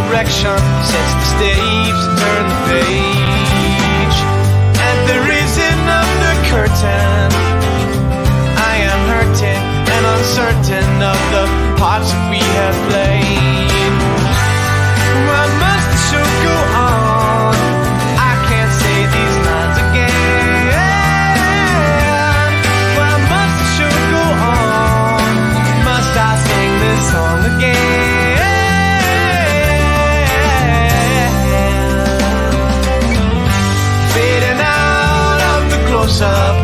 direction, sets the stage to turn the page. At the raising of the curtain, I am hurting and uncertain of the parts that we have played. Why must the show go on? I can't say these lines again. Why must the show go on? Must I sing this song again? Fading out of the close-up,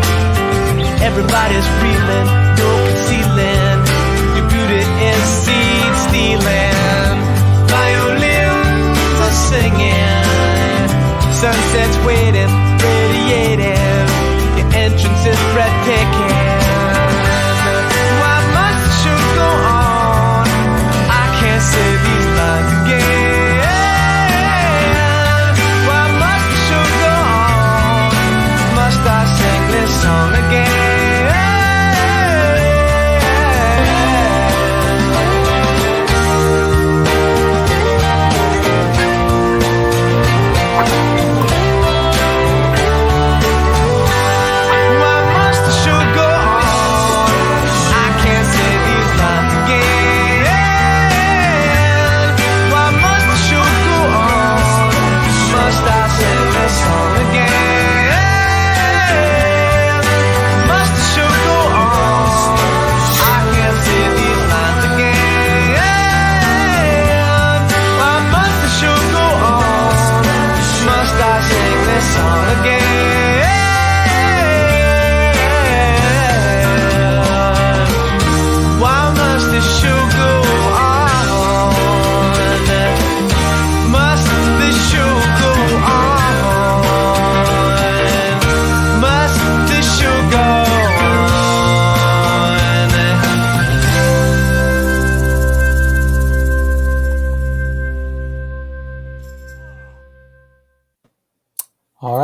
everybody's reeling, no concealing. Your beauty is seed stealing. Violins are singing, sunsets waiting, radiating. Your entrance is breathtaking. Why must the show go on? I can't say these lines again. Why must the show go on? Must I sing this song again?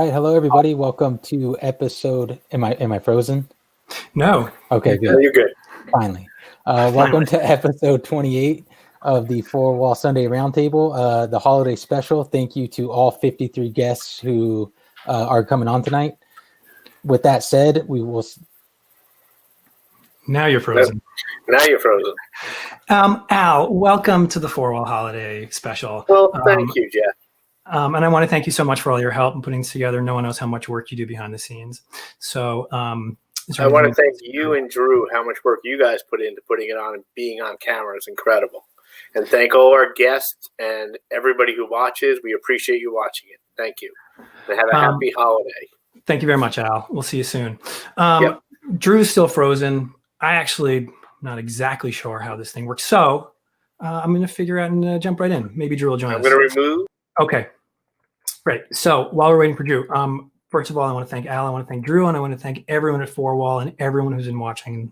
Hello, everybody. Welcome to episode. Am I frozen? No. Okay, good. No, you're good. Finally. Welcome to episode 28 of the Four Wall Sunday Roundtable, the holiday special. Thank you to all 53 guests who are coming on tonight. With that said, we will. Now you're frozen. Now you're frozen. Al, welcome to the Four Wall Holiday Special. Well, thank you, Jeff. And I want to thank you so much for all your help in putting this together. No one knows how much work you do behind the scenes. So I want to thank you and Drew, how much work you guys put into putting it on and being on camera is incredible. And thank all our guests and everybody who watches. We appreciate you watching it. Thank you. And have a happy holiday. Thank you very much, Al. We'll see you soon. Yep. Drew's still frozen. I actually not exactly sure how this thing works. So I'm going to figure out and jump right in. Maybe Drew will join us. I'm going to remove. Okay. Great. So while we're waiting for Drew, first of all, I want to thank Al, I want to thank Drew, and I want to thank everyone at Four Wall and everyone who's been watching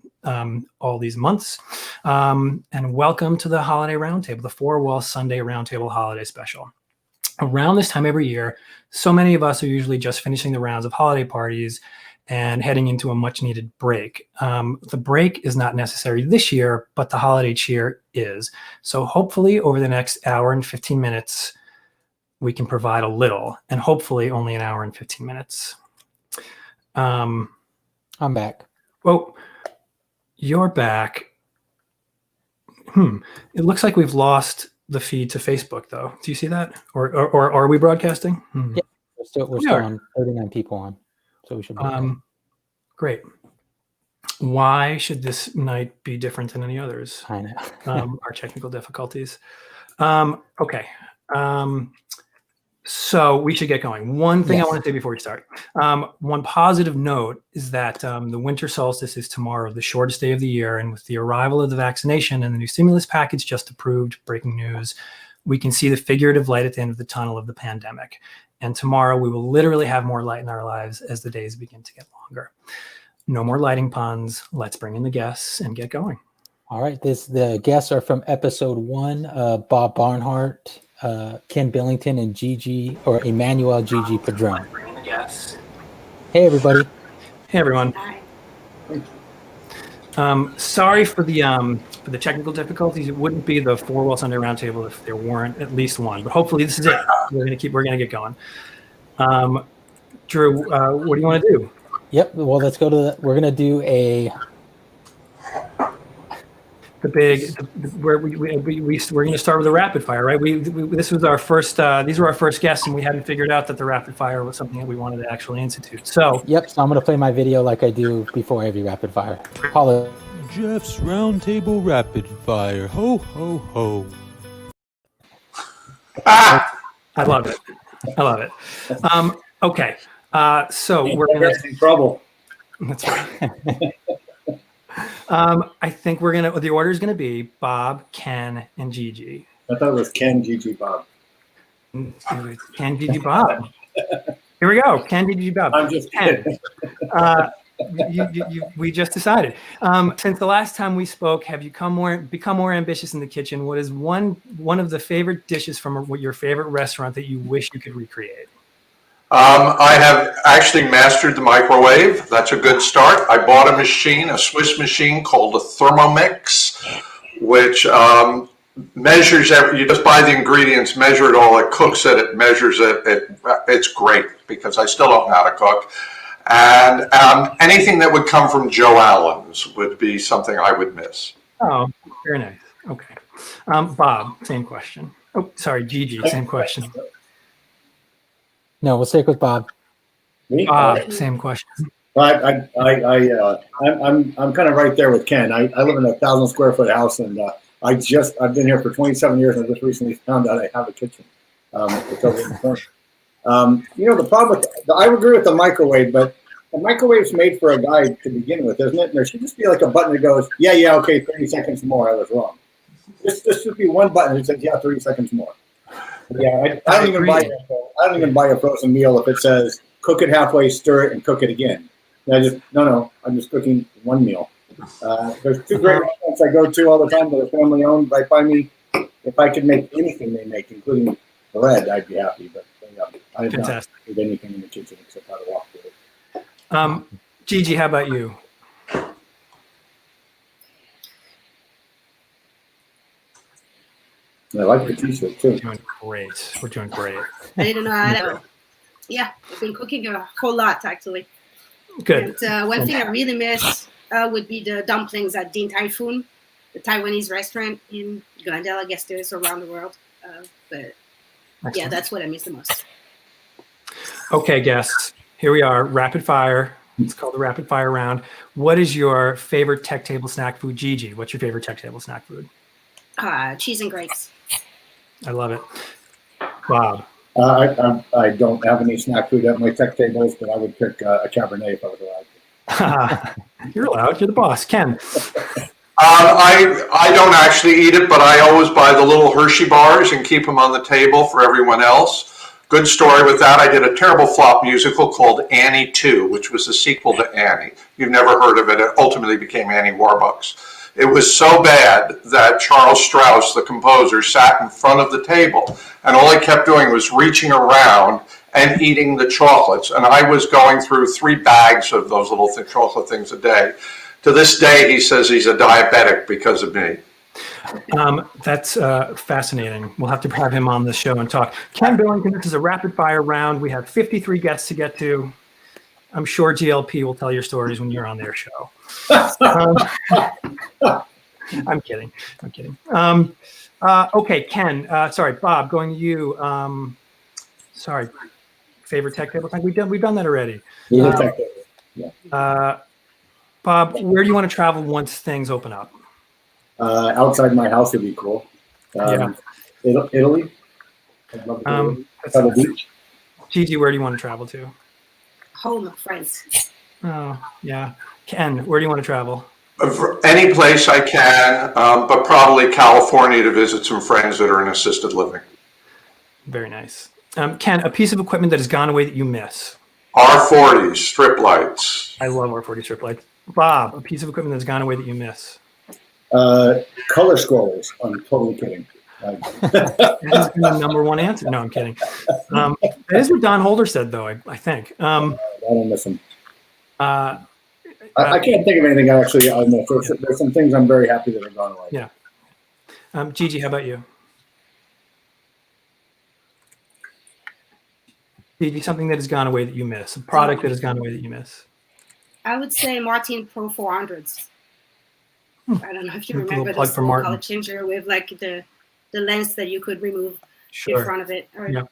all these months. And welcome to the Holiday Roundtable, the Four Wall Sunday Roundtable Holiday Special. Around this time every year, so many of us are usually just finishing the rounds of holiday parties and heading into a much needed break. The break is not necessary this year, but the holiday cheer is. So hopefully over the next hour and 15 minutes, we can provide a little, and hopefully only an hour and 15 minutes. I'm back. Oh, you're back. It looks like we've lost the feed to Facebook, though. Do you see that? Or are we broadcasting? Yeah, we're still on 39 people on, so we should be okay. Great. Why should this night be different than any others? I know. Our technical difficulties. Okay. So we should get going. One thing I want to say before we start. One positive note is that the winter solstice is tomorrow, the shortest day of the year. And with the arrival of the vaccination and the new stimulus package just approved, breaking news, we can see the figurative light at the end of the tunnel of the pandemic. And tomorrow we will literally have more light in our lives as the days begin to get longer. No more lighting puns. Let's bring in the guests and get going. All right. The guests are from episode 1, Bob Barnhart, Ken Billington, and Emmanuel Gigi Padron. Yes. Hey, everybody. Hey, everyone. Sorry for the technical difficulties. It wouldn't be the 4 Wall Sunday Roundtable if there weren't at least one. But hopefully this is it. We're gonna get going. Drew, what do you want to do? Yep. Well, let's go to. We're gonna do we're going to start with the rapid fire, right? This was our first. These were our first guests, and we hadn't figured out that the rapid fire was something that we wanted to actually institute. So yep. So I'm gonna play my video like I do before every rapid fire. Paula. Jeff's Roundtable Rapid Fire. Ho, ho, ho. I love it. Okay. So we're going to in trouble. That's right. I think the order is going to be Bob, Ken, and Gigi. I thought it was Ken, Gigi, Bob. Ken, Gigi, Bob. Here we go. Ken, Gigi, Bob. I'm just kidding. We just decided. Since the last time we spoke, have you become more ambitious in the kitchen? What is one of the favorite dishes from your favorite restaurant that you wish you could recreate? I have actually mastered the microwave. That's a good start. I bought a machine, a Swiss machine called a Thermomix, which measures you just buy the ingredients, measure it all, it cooks it, it measures it. It's great because I still don't know how to cook. And anything that would come from Joe Allen's would be something I would miss. Oh, very nice. Okay. Bob, same question. Oh, sorry, Gigi, same question. No, we'll stick with Bob. Me? Bob, same question. I'm kind of right there with Ken. I live in a 1,000 square foot house, and I've been here for 27 years, and I just recently found out I have a kitchen. It's over in the corner. The problem with I would agree with the microwave, but the microwave's made for a guy to begin with, isn't it? And there should just be like a button that goes, yeah, okay, 30 seconds more. I was wrong. This should be one button that says, yeah, 30 seconds more. Yeah, I don't even buy a frozen meal if it says cook it halfway, stir it, and cook it again. I'm just cooking one meal. There's 2 great restaurants I go to all the time that are family owned right by me. If I could make anything they make, including bread, I'd be happy. But I have not made anything in the kitchen except how to walk through it. Gigi, how about you? I like the t-shirt too. We're doing great. I didn't know how to. Yeah, I've been cooking a whole lot actually. Good. And, one thing I really miss would be the dumplings at Din Tai Fung, the Taiwanese restaurant in Glendale. I guess there's around the world, but Excellent. Yeah, that's what I miss the most. Okay, guests, here we are. Rapid fire. It's called the rapid fire round. What is your favorite tech table snack food, Gigi? What's your favorite tech table snack food? Cheese and grapes. I love it. Bob. I don't have any snack food at my tech tables, but I would pick a Cabernet if I was allowed. You're allowed. You're the boss. Ken. I don't actually eat it, but I always buy the little Hershey bars and keep them on the table for everyone else. Good story with that. I did a terrible flop musical called Annie 2, which was a sequel to Annie. You've never heard of it. It ultimately became Annie Warbucks. It was so bad that Charles Strauss, the composer, sat in front of the table, and all he kept doing was reaching around and eating the chocolates. And I was going through 3 bags of those little chocolate things a day. To this day, he says he's a diabetic because of me. That's fascinating. We'll have to have him on the show and talk. Ken Billington, this is a rapid fire round. We have 53 guests to get to. I'm sure GLP will tell your stories when you're on their show. I'm kidding. Okay, Ken. Sorry, Bob. Going to you. Sorry. Favorite tech table? We've done that already. Yeah. Bob, where do you want to travel once things open up? Outside my house would be cool. Italy. I'd love to go to the beach. Gigi, where do you want to travel to? Home of friends. Oh, yeah. Ken, where do you want to travel? Any place I can, but probably California to visit some friends that are in assisted living. Very nice. Ken, a piece of equipment that has gone away that you miss? R40s, strip lights. I love R40 strip lights. Bob, a piece of equipment that's gone away that you miss? Color scrollers. I'm totally kidding. That's the number one answer. No, I'm kidding. That is what Don Holder said, though, I think. I don't miss him. I can't think of anything actually. There's some things I'm very happy that are gone away. Yeah. Gigi, how about you? Gigi, something that has gone away that you miss, a product that has gone away that you miss. I would say Martin Pro 400s. I don't know if you remember plug the for Martin. color changer with like the lens that you could remove Sure. in front of it. Yeah.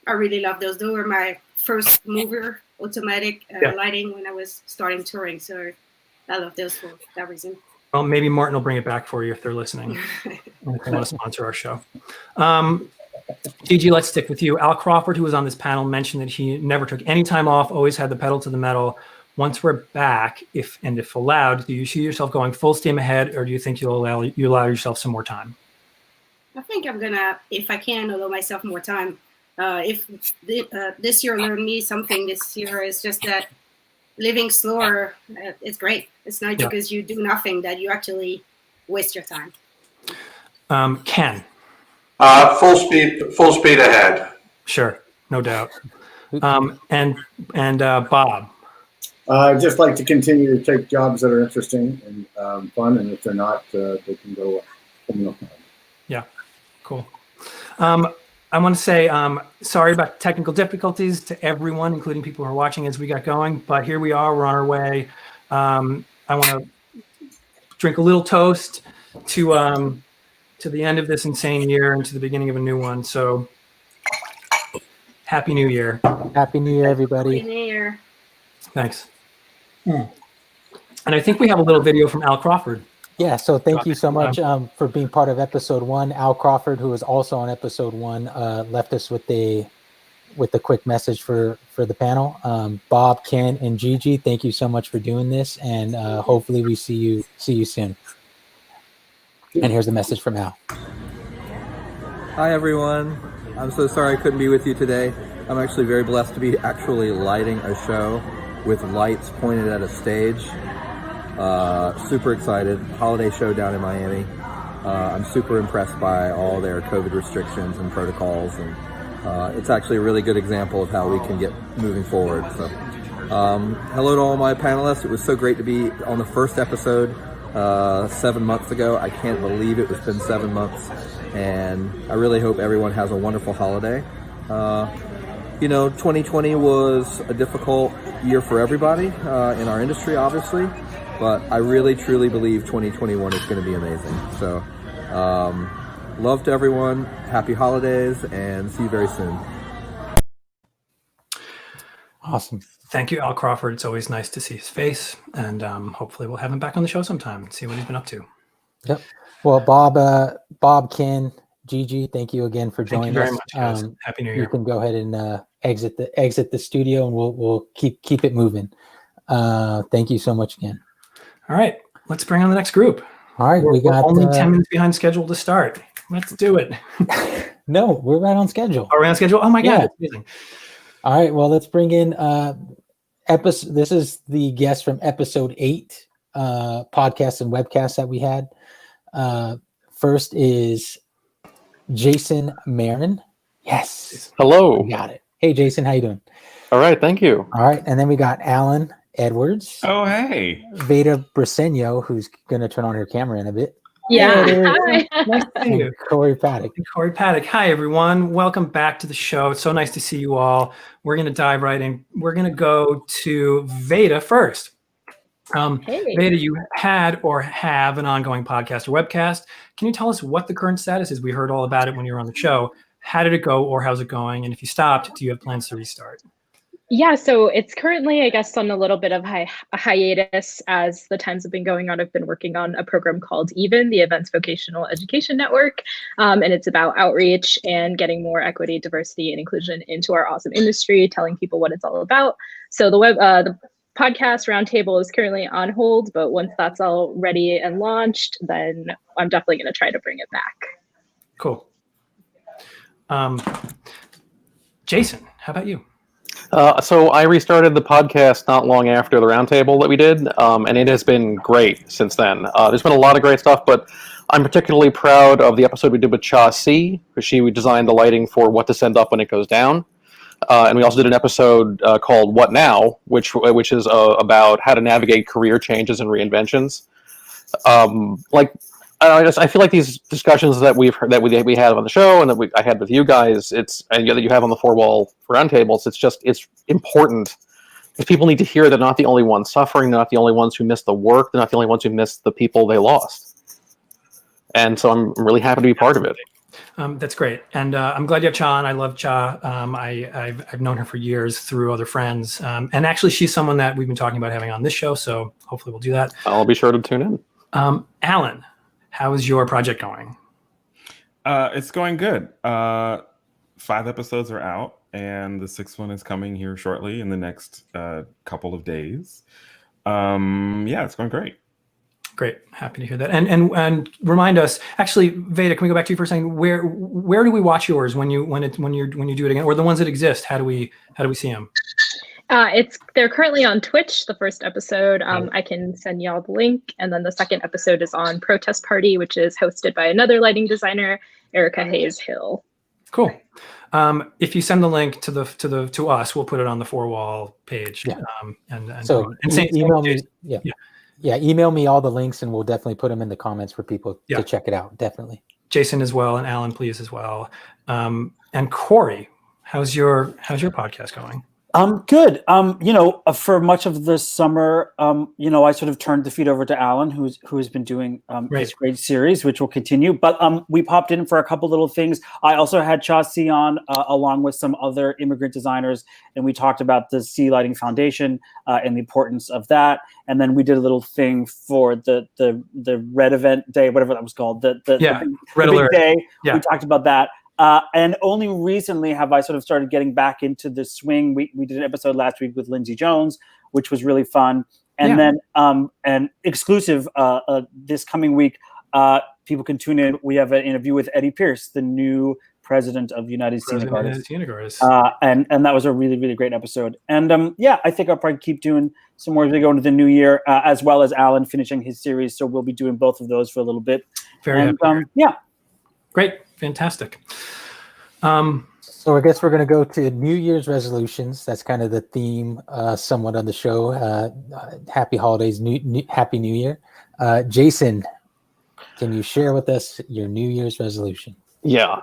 I really love those. Those were my first mover automatic lighting when I was starting touring. So I love those for that reason. Well, maybe Martin will bring it back for you if they're listening. If they want to sponsor our show. Gigi, let's stick with you. Al Crawford, who was on this panel, mentioned that he never took any time off, always had the pedal to the metal. Once we're back, if allowed, do you see yourself going full steam ahead, or do you think you allow yourself some more time? I think I'm gonna, if I can, allow myself more time. If this year learned me something, this year is just that living slower. It's great. It's not because you do nothing that you actually waste your time. Ken. Full speed ahead. Sure, no doubt. And Bob. I'd just like to continue to take jobs that are interesting and fun, and if they're not, they can go away. Yeah, cool. I want to say sorry about technical difficulties to everyone, including people who are watching as we got going, but here we are, we're on our way. I want to drink a little toast to the end of this insane year and to the beginning of a new one. So Happy New Year. Happy New Year, everybody. Happy New Year. Thanks. And I think we have a little video from Al Crawford. Yeah, so thank you so much for being part of episode 1. Al Crawford, who was also on episode 1, left us with a quick message for the panel. Bob, Ken, and Gigi, thank you so much for doing this, and hopefully we see you soon. And here's the message from Al. Hi everyone. I'm so sorry I couldn't be with you today. I'm actually very blessed to be actually lighting a show with lights pointed at a stage. Super excited. Holiday show down in Miami. I'm super impressed by all their COVID restrictions and protocols, and it's actually a really good example of how we can get moving forward. So, hello to all my panelists. It was so great to be on the first episode 7 months ago. I can't believe it's been 7 months, and I really hope everyone has a wonderful holiday. 2020 was a difficult year for everybody in our industry, obviously. But I really, truly believe 2021 is going to be amazing. So, love to everyone. Happy holidays, and see you very soon. Awesome. Thank you, Al Crawford. It's always nice to see his face, and hopefully we'll have him back on the show sometime and see what he's been up to. Yep. Well, Bob, Ken, Gigi, thank you again for joining us. Thank you very much, guys. Happy New Year. You can go ahead and exit the studio, and we'll keep it moving. Thank you so much again. All right, let's bring on the next group. All right, we're only 10 minutes behind schedule to start. Let's do it. No, we're right on schedule. Are we on schedule? Oh my God, that's amazing. All right, well, let's bring in this is the guest from episode 8, podcast and webcast that we had. First is Jason Marin. Yes. Hello. We got it. Hey, Jason, how you doing? All right, thank you. All right, and then we got Alan Edwards. Oh, hey. Veda Briseño, who's going to turn on her camera in a bit. Yeah. Hi. Nice to see you. Corey Paddock. Corey Paddock. Hi, everyone. Welcome back to the show. It's so nice to see you all. We're going to dive right in. We're going to go to Veda first. Hey. Veda, you had or have an ongoing podcast or webcast. Can you tell us what the current status is? We heard all about it when you were on the show. How did it go, or how's it going? And if you stopped, do you have plans to restart? Yeah, so it's currently, I guess, on a little bit of a hiatus as the times have been going on. I've been working on a program called EVEN, the Events Vocational Education Network, and it's about outreach and getting more equity, diversity, and inclusion into our awesome industry, telling people what it's all about. So the podcast Roundtable is currently on hold, but once that's all ready and launched, then I'm definitely going to try to bring it back. Cool. Jason, how about you? So I restarted the podcast not long after the roundtable that we did, and it has been great since then. There's been a lot of great stuff, but I'm particularly proud of the episode we did with Chi Chu, because she designed the lighting for what to send up when it goes down. And we also did an episode called "What Now," which is about how to navigate career changes and reinventions. I feel like these discussions that we had on the show and that I had with you guys, and that you have on the Four Wall Roundtables, it's important because people need to hear they're not the only ones suffering, they're not the only ones who missed the work, they're not the only ones who missed the people they lost. And so I'm really happy to be part of it. That's great, and I'm glad you have Cha on. I love Cha. I've known her for years through other friends, and actually she's someone that we've been talking about having on this show. So hopefully we'll do that. I'll be sure to tune in. Alan, how is your project going? It's going good. 5 episodes are out, and the 6th one is coming here shortly in the next couple of days. Yeah, it's going great. Great, happy to hear that. And remind us, actually, Veda, can we go back to you for a second? Where do we watch yours when you do it again, or the ones that exist? How do we see them? They're currently on Twitch. The first episode, I can send y'all the link, and then the second episode is on Protest Party, which is hosted by another lighting designer, Erica Hayes Hill. Cool. If you send the link to us, we'll put it on the Four Wall page. Yeah. So email me. Yeah, email me all the links, and we'll definitely put them in the comments for people to check it out. Definitely. Jason as well, and Alan, please as well. And Corey, how's your podcast going? Good. For much of this summer, I sort of turned the feed over to Alan, who has been doing this great series, which will continue. But we popped in for a couple little things. I also had Cha C on along with some other immigrant designers, and we talked about the Sea Lighting Foundation and the importance of that. And then we did a little thing for the Red Event Day, whatever that was called. The Red big Alert day. Yeah. We talked about that. And only recently have I sort of started getting back into the swing. We did an episode last week with Lindsay Jones, which was really fun. And then an exclusive this coming week, people can tune in. We have an interview with Eddie Pierce, the new president of United Scenic Artists. And that was a really, really great episode. And I think I'll probably keep doing some more as we go into the new year, as well as Alan finishing his series. So we'll be doing both of those for a little bit. Very happy. Great. Fantastic. So I guess we're going to go to New Year's resolutions. That's kind of the theme somewhat on the show. Happy holidays, Happy New Year. Jason, can you share with us your New Year's resolution? Yeah.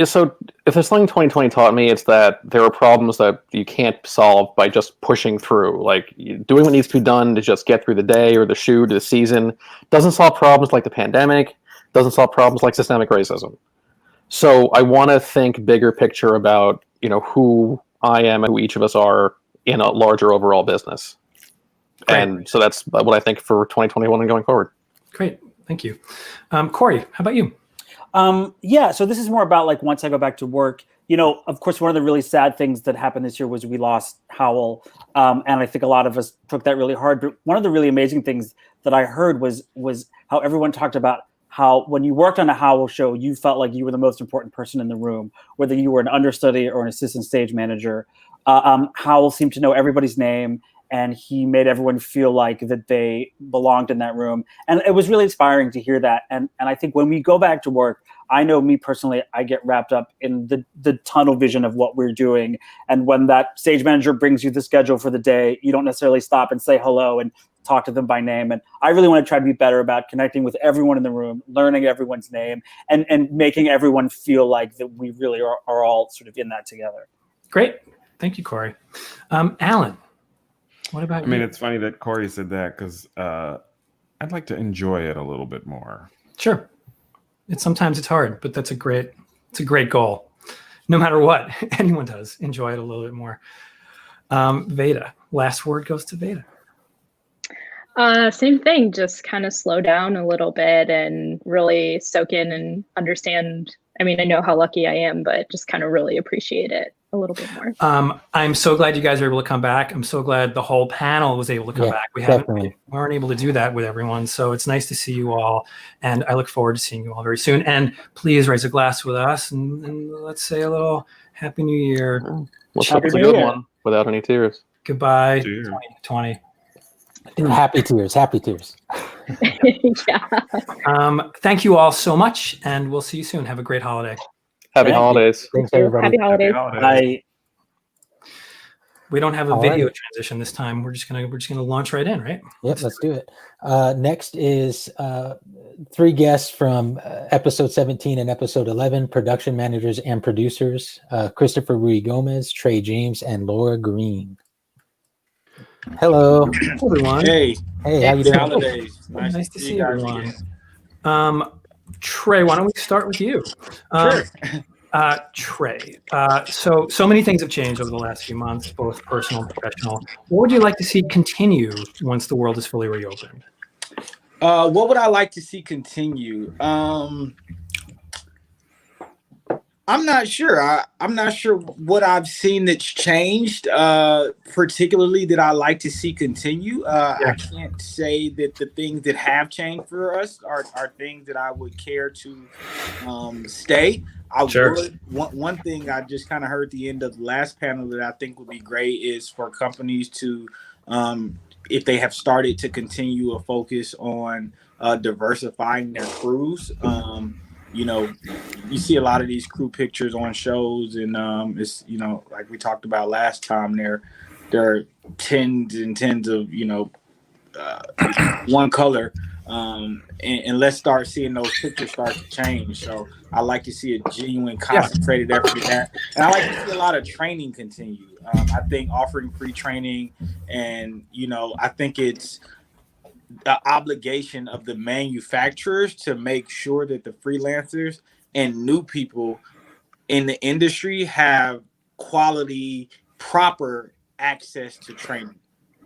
So if there's something 2020 taught me, it's that there are problems that you can't solve by just pushing through. Like doing what needs to be done to just get through the day or the shoot or the season doesn't solve problems like the pandemic, doesn't solve problems like systemic racism. So I want to think bigger picture about, who I am and who each of us are in a larger overall business. Great. And so that's what I think for 2021 and going forward. Great. Thank you. Corey, how about you? So this is more about like once I go back to work, of course, one of the really sad things that happened this year was we lost Howell. And I think a lot of us took that really hard. But one of the really amazing things that I heard was how everyone talked about how when you worked on a Howell show, you felt like you were the most important person in the room, whether you were an understudy or an assistant stage manager. Howell seemed to know everybody's name, and he made everyone feel like that they belonged in that room. And it was really inspiring to hear that. And I think when we go back to work, I know me personally, I get wrapped up in the tunnel vision of what we're doing. And when that stage manager brings you the schedule for the day, you don't necessarily stop and say hello and talk to them by name. And I really want to try to be better about connecting with everyone in the room, learning everyone's name, and making everyone feel like that we really are all sort of in that together. Great. Thank you, Corey. Alan, what about you? It's funny that Corey said that because I'd like to enjoy it a little bit more. Sure. Sometimes it's hard, but it's a great goal. No matter what, anyone does enjoy it a little bit more. Veda, last word goes to Veda. Same thing, just kind of slow down a little bit and really soak in and understand. I know how lucky I am, but just kind of really appreciate it a little bit more. I'm so glad you guys are able to come back. I'm so glad the whole panel was able to come back. We weren't able to do that with everyone. So it's nice to see you all. And I look forward to seeing you all very soon. And please raise a glass with us and let's say a little Happy New Year. Let's hope it's a good one without any tears. Goodbye, 2020. Happy tears. Yeah. Thank you all so much. And we'll see you soon. Have a great holiday. Happy holidays. Thanks, everybody. Happy holidays. Happy holidays. Bye. We don't have a All video right. transition this time. We're just gonna launch right in, right? Yep, let's do it. Next is 3 guests from episode 17 and episode 11, production managers and producers, Christopher Rui Gomez, Tre James, and Laura Green. Hello, everyone. Hey, how you doing? holidays. Nice to see you guys everyone. again. Trey, why don't we start with you? Sure. Trey, so many things have changed over the last few months, both personal and professional. What would you like to see continue once the world is fully reopened? What would I like to see continue? I'm not sure. I'm not sure what I've seen that's changed, particularly that I like to see continue. I can't say that the things that have changed for us are things that I would care to stay. One thing I just kind of heard at the end of the last panel that I think would be great is for companies to, if they have started to continue a focus on diversifying their crews. You see a lot of these crew pictures on shows, and it's like we talked about last time. There are tens and tens of one color, and let's start seeing those pictures start to change. So I like to see a genuine, concentrated effort in that, and I like to see a lot of training continue. I think offering free training, and I think it's the obligation of the manufacturers to make sure that the freelancers and new people in the industry have quality, proper access to training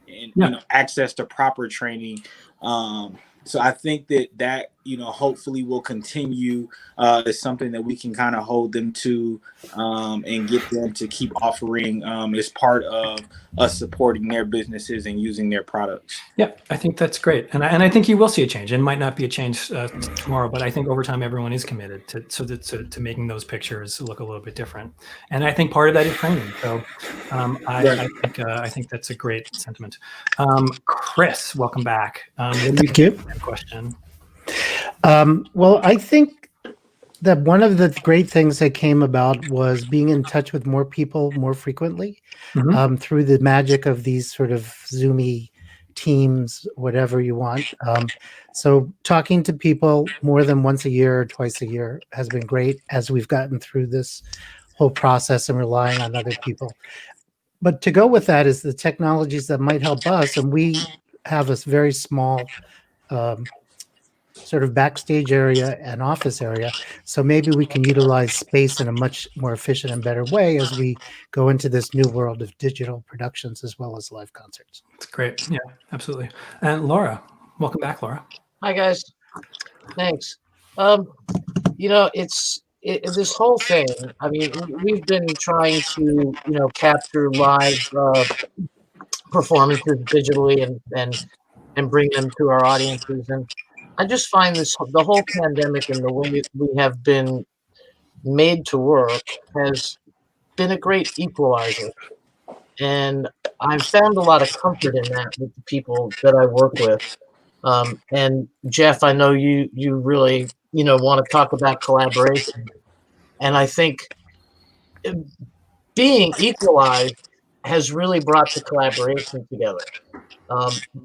and access to proper training. So I think that hopefully will continue as something that we can kind of hold them to and get them to keep offering as part of us supporting their businesses and using their products. Yeah, I think that's great, and I think you will see a change. It might not be a change tomorrow, but I think over time everyone is committed to making those pictures look a little bit different. And I think part of that is training. So I think that's a great sentiment. Chris, welcome back. Thank you. Question. Well, I think that one of the great things that came about was being in touch with more people more frequently through the magic of these sort of Zoomy teams, whatever you want. So talking to people more than once a year or twice a year has been great as we've gotten through this whole process and relying on other people. But to go with that is the technologies that might help us. And we have a very small sort of backstage area and office area. So maybe we can utilize space in a much more efficient and better way as we go into this new world of digital productions as well as live concerts. That's great. Yeah, absolutely. And Laura, welcome back, Laura. Hi, guys. Thanks. It's this whole thing. I mean, we've been trying to, capture live performances digitally and bring them to our audiences. And I just find the whole pandemic and the way we have been made to work has been a great equalizer. And I've found a lot of comfort in that with the people that I work with. And Jeff, I know you really, want to talk about collaboration. And I think being equalized has really brought the collaboration together.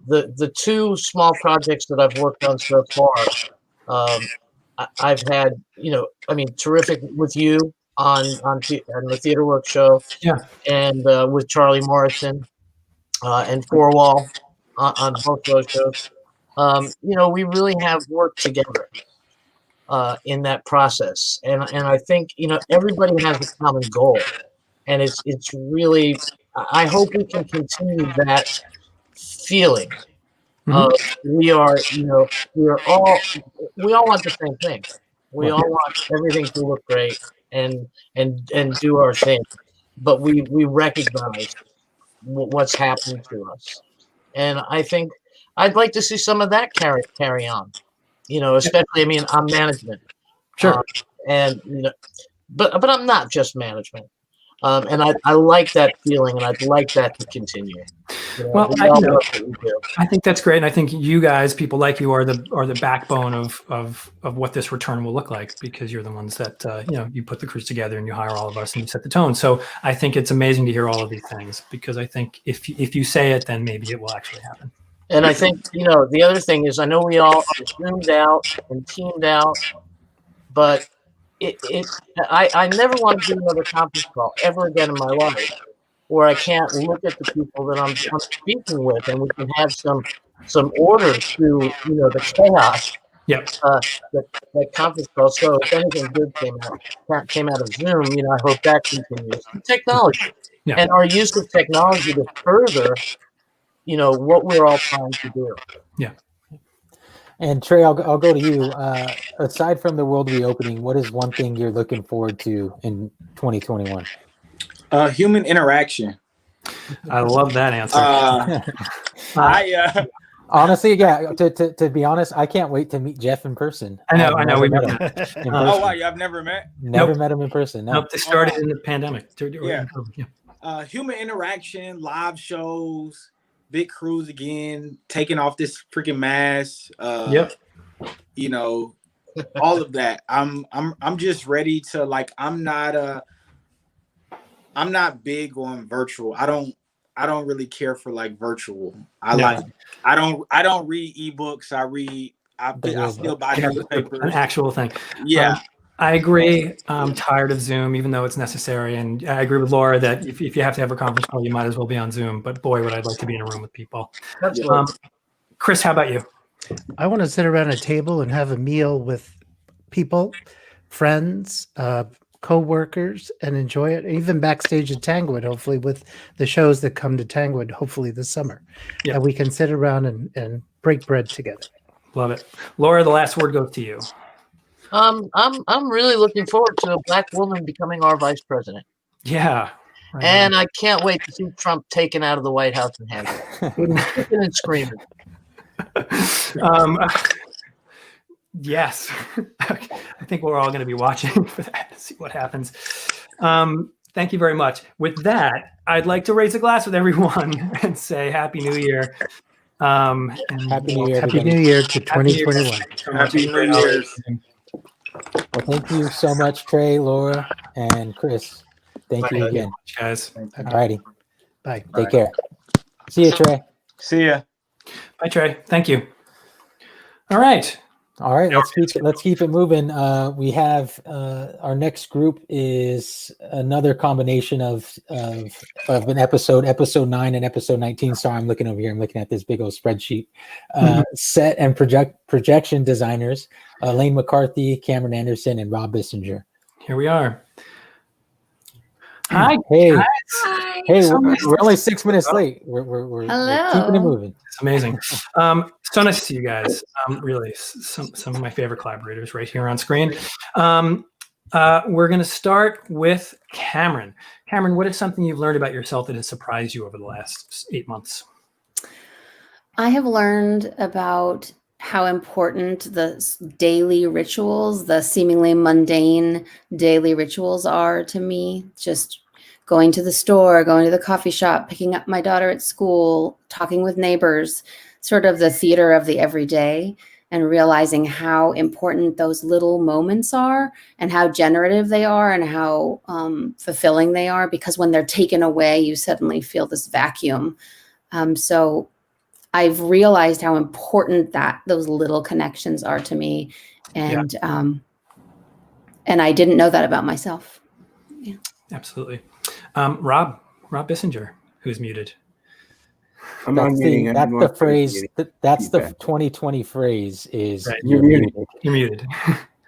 The 2 small projects that I've worked on so far, I've had, terrific with you on the Theater Work show, and with Charlie Morrison and Four Wall on both those shows. We really have worked together in that process, and I think everybody has a common goal, and it's really. I hope we can continue that feeling. We all want the same thing. We all want everything to look great and do our thing, but we recognize what's happening to us, and I think I'd like to see some of that carry on. Especially I'm management, sure, and but I'm not just management. And I like that feeling, and I'd like that to continue. Well, we all love what we do. I think that's great, and I think you guys, people like you, are the backbone of what this return will look like, because you're the ones that you put the crews together and you hire all of us and you set the tone. So I think it's amazing to hear all of these things, because I think if you say it, then maybe it will actually happen. And I think the other thing is, I know we all zoomed out and teamed out, but I never want to do another conference call ever again in my life where I can't look at the people that I'm speaking with, and we can have some order to the chaos. Yep. That conference call. So if anything good came out of Zoom, I hope that continues. Technology and our use of technology to further, what we're all trying to do. Yeah. And Tre, I'll go to you. Aside from the world reopening, what is one thing you're looking forward to in 2021? Human interaction. I love that answer. Honestly, yeah. To be honest, I can't wait to meet Jeff in person. I know. We met him. Oh wow, y'all never met? Never met him in person. No. Nope. They started in the pandemic. Yeah. Human interaction, live shows, big crews again, taking off this freaking mask. Yep. All of that. I'm just ready to I'm not big on virtual. I don't really care for virtual. I don't read ebooks. I still buy newspapers. An actual thing. Yeah. I agree. I'm tired of Zoom, even though it's necessary. And I agree with Laura that if you have to have a conference call, you might as well be on Zoom. But boy, would I like to be in a room with people. Chris, how about you? I want to sit around a table and have a meal with people, friends, co-workers, and enjoy it. Even backstage at Tanglewood, hopefully with the shows that come to Tanglewood, hopefully this summer. Yeah. We can sit around and break bread together. Love it. Laura, the last word goes to you. I'm really looking forward to a Black woman becoming our vice president. Yeah. Right. And I can't wait to see Trump taken out of the White House and handled. Kicking and screaming. Yes. I think we're all going to be watching for that to see what happens. Thank you very much. With that, I'd like to raise a glass with everyone and say Happy New Year. Happy New Year. Happy New Year to 2021. Happy New Year. Well, thank you so much, Tre, Laura, and Chris. Thank you again, guys. All righty. Bye. Take care. See you, Tre. See ya. Bye, Tre. Thank you. All right. Let's keep it moving. We have our next group is another combination of an episode 9 and episode 19. Sorry, I'm looking over here. I'm looking at this big old spreadsheet. Set and projection designers, Elaine McCarthy, Cameron Anderson, and Rob Bissinger. Here we are. Hi. Hey. Guys. Hi. Hey, So we're only 6 minutes late. We're keeping it moving. It's amazing. So nice to see you guys. Really, some of my favorite collaborators right here on screen. We're going to start with Cameron. Cameron, what is something you've learned about yourself that has surprised you over the last 8 months? I have learned about how important the daily rituals, the seemingly mundane daily rituals are to me. Just going to the store, going to the coffee shop, picking up my daughter at school, talking with neighbors, sort of the theater of the everyday, and realizing how important those little moments are and how generative they are and how fulfilling they are, because when they're taken away, you suddenly feel this vacuum. So I've realized how important those little connections are to me. And I didn't know that about myself. Yeah. Absolutely. Rob Bissinger, who's muted. That's the phrase. That's the 2020 phrase. Is right. You're muted. You're muted.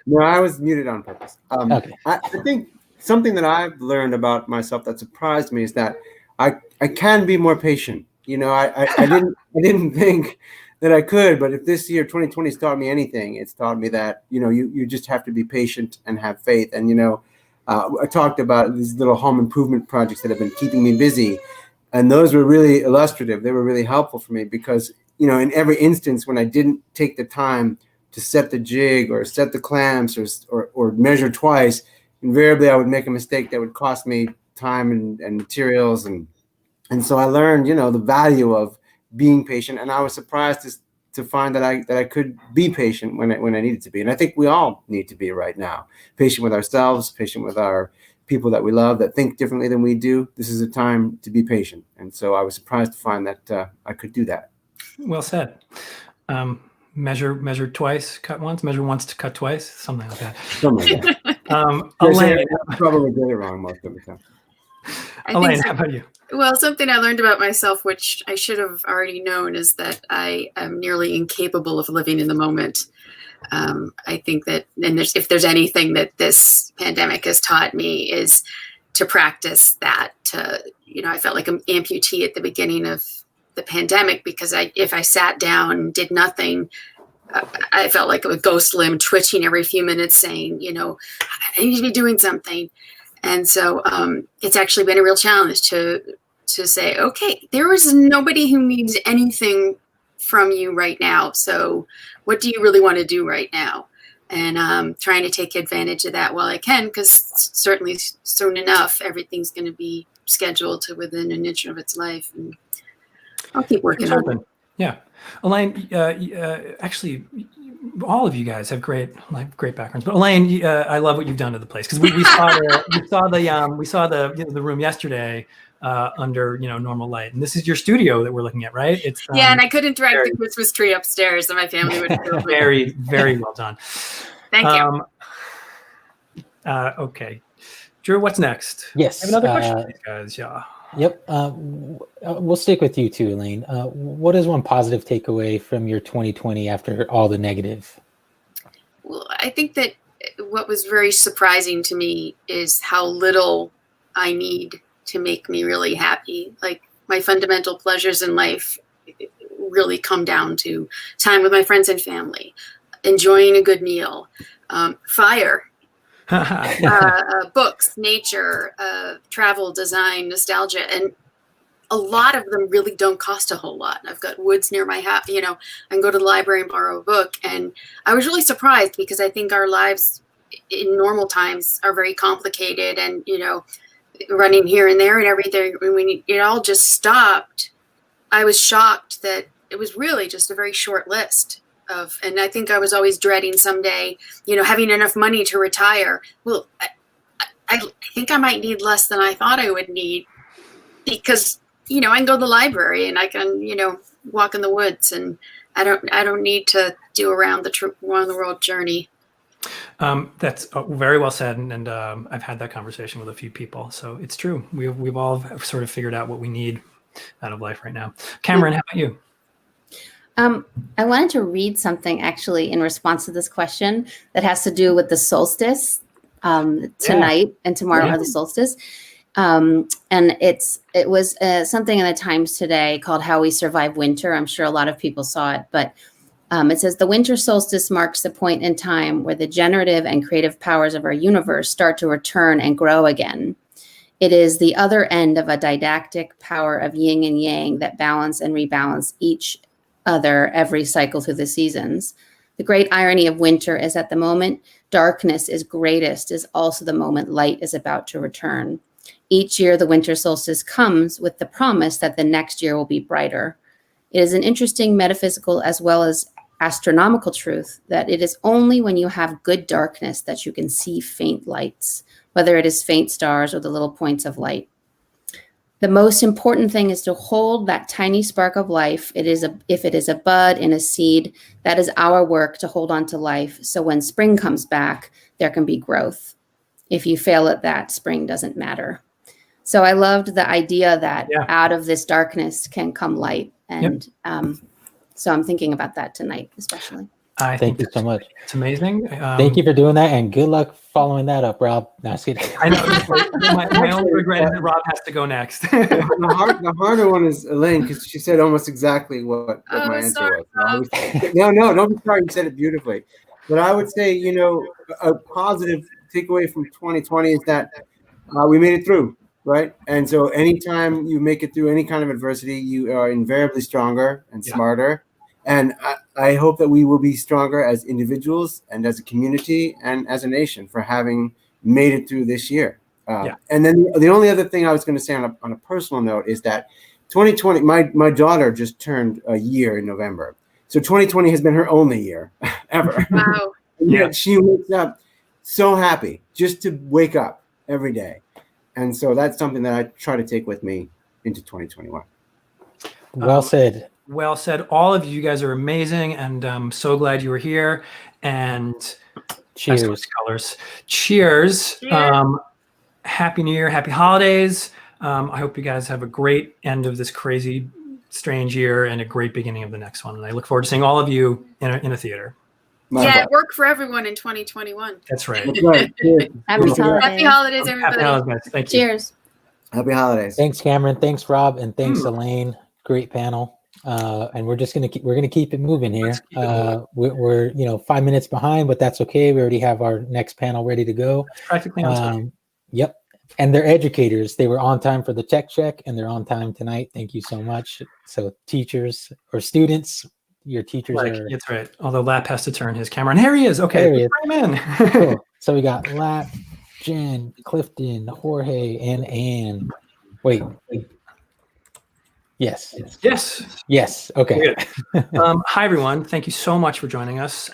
No, I was muted on purpose. Okay. I think something that I've learned about myself that surprised me is that I can be more patient. I didn't think that I could, but if this year 2020 has taught me anything, it's taught me that you just have to be patient and have faith. And I talked about these little home improvement projects that have been keeping me busy. And those were really illustrative. They were really helpful for me because, in every instance when I didn't take the time to set the jig or set the clamps or measure twice, invariably I would make a mistake that would cost me time and materials, and so I learned, the value of being patient, and I was surprised to find that I could be patient when I needed to be, and I think we all need to be right now, patient with ourselves, patient with our people that we love that think differently than we do. This is a time to be patient, and so I was surprised to find that I could do that. Well said. Measure twice, cut once. Measure once to cut twice. Something like that. Something like that. Elaine, I probably get it wrong most of the time. Elaine, how about you? Well, something I learned about myself, which I should have already known, is that I am nearly incapable of living in the moment. I think that, and if there's anything that this pandemic has taught me, is to practice that. I felt like an amputee at the beginning of the pandemic because if I sat down and did nothing, I felt like a ghost limb twitching every few minutes saying, I need to be doing something. And so it's actually been a real challenge to say, okay, there is nobody who needs anything from you right now. So what do you really want to do right now? And trying to take advantage of that while I can, because certainly soon enough, everything's going to be scheduled to within an inch of its life. And I'll keep working on it. Yeah. Elaine, actually, all of you guys have great backgrounds. But Elaine, I love what you've done to the place, because we saw the room yesterday under normal light, and this is your studio that we're looking at, right? It's and I couldn't drag the Christmas tree upstairs, and my family would have very, very well done. Thank you. Okay, Drew, what's next? Yes. I have another question for you guys. Yeah. Yep. We'll stick with you too, Elaine. What is one positive takeaway from your 2020 after all the negative? Well, I think that what was very surprising to me is how little I need to make me really happy. Like, my fundamental pleasures in life really come down to time with my friends and family, enjoying a good meal, fire, books, nature, travel, design, nostalgia, and a lot of them really don't cost a whole lot. I've got woods near my house, I can go to the library and borrow a book. And I was really surprised, because I think our lives in normal times are very complicated, and, running here and there and everything. When it all just stopped, I was shocked that it was really just a very short list. And I think I was always dreading someday, having enough money to retire. Well, I think I might need less than I thought I would need, because, I can go to the library and I can, walk in the woods, and I don't need to do around the world journey. That's very well said, and I've had that conversation with a few people, so it's true. We've all sort of figured out what we need out of life right now. Cameron, how about you? I wanted to read something actually in response to this question that has to do with the solstice. Tonight and tomorrow are the solstice. And it was something in the Times today called How We Survive Winter. I'm sure a lot of people saw it, but it says the winter solstice marks the point in time where the generative and creative powers of our universe start to return and grow again. It is the other end of a didactic power of yin and yang that balance and rebalance each other every cycle through the seasons. The great irony of winter is that the moment darkness is greatest is also the moment light is about to return. Each year, the winter solstice comes with the promise that the next year will be brighter. It is an interesting metaphysical as well as astronomical truth that it is only when you have good darkness that you can see faint lights, whether it is faint stars or the little points of light. The most important thing is to hold that tiny spark of life. If it is a bud in a seed, that is our work to hold on to life. So when spring comes back, there can be growth. If you fail at that, spring doesn't matter. So I loved the idea that out of this darkness can come light. And so I'm thinking about that tonight, especially. Thank you so much. It's amazing. Thank you for doing that, and good luck following that up, Rob. No, I know. My only regret is that Rob has to go next. The harder one is Elaine, because she said almost exactly what my answer was. No, don't be sorry. You said it beautifully. But I would say, a positive takeaway from 2020 is that we made it through, right? And so anytime you make it through any kind of adversity, you are invariably stronger and smarter. And I hope that we will be stronger as individuals and as a community and as a nation for having made it through this year. And then the only other thing I was going to say on a personal note is that 2020, my daughter just turned a year in November. So 2020 has been her only year ever. Wow. And yet she wakes up so happy just to wake up every day. And so that's something that I try to take with me into 2021. Well said. Well said. All of you guys are amazing, and I'm so glad you were here. And cheers. Colors. Cheers. Happy New Year. Happy holidays. I hope you guys have a great end of this crazy, strange year and a great beginning of the next one. And I look forward to seeing all of you in a theater. Yeah, work for everyone in 2021. That's right. Happy holidays. Happy holidays, everybody. Happy holidays. Thank you. Cheers. Happy holidays. Thanks, Cameron. Thanks, Rob, and thanks, Elaine. Great panel. And we're just gonna keep it moving here. We're 5 minutes behind, but that's okay. We already have our next panel ready to go. Practically on time. Yep. And they're educators. They were on time for the tech check, and they're on time tonight. Thank you so much. So teachers or students, your teachers are. That's right. Although Lap has to turn his camera, and here he is. Okay, There he is. bring him in. Cool. So we got Lap, Jen, Clifton, Jorge, and Ann. Wait. Yes. Okay. Hi, everyone. Thank you so much for joining us.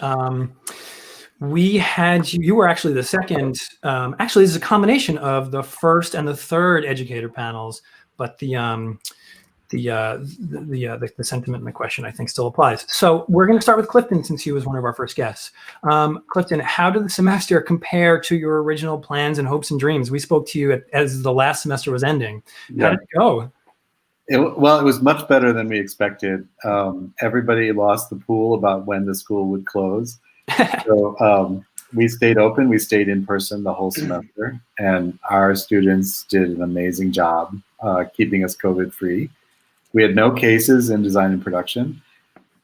We had you were actually the second. Actually, this is a combination of the first and the third educator panels, but the sentiment in the question I think still applies. So we're going to start with Clifton since he was one of our first guests. Clifton, how did the semester compare to your original plans and hopes and dreams? We spoke to you as the last semester was ending. How did it go? Well, it was much better than we expected. Everybody lost the pool about when the school would close. So we stayed open. We stayed in person the whole semester. And our students did an amazing job keeping us COVID-free. We had no cases in design and production.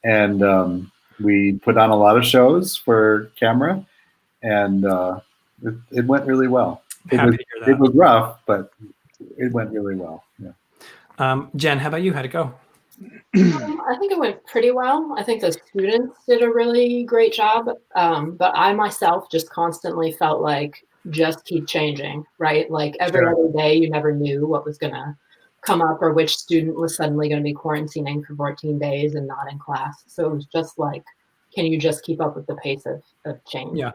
And we put on a lot of shows for camera. And it went really well. It was rough, but it went really well. Yeah. Jen, how about you? How'd it go? I think it went pretty well. I think the students did a really great job. But I myself just constantly felt like just keep changing, right? Like every other day, you never knew what was going to come up or which student was suddenly going to be quarantining for 14 days and not in class. So it was just like, can you just keep up with the pace of change? Yeah.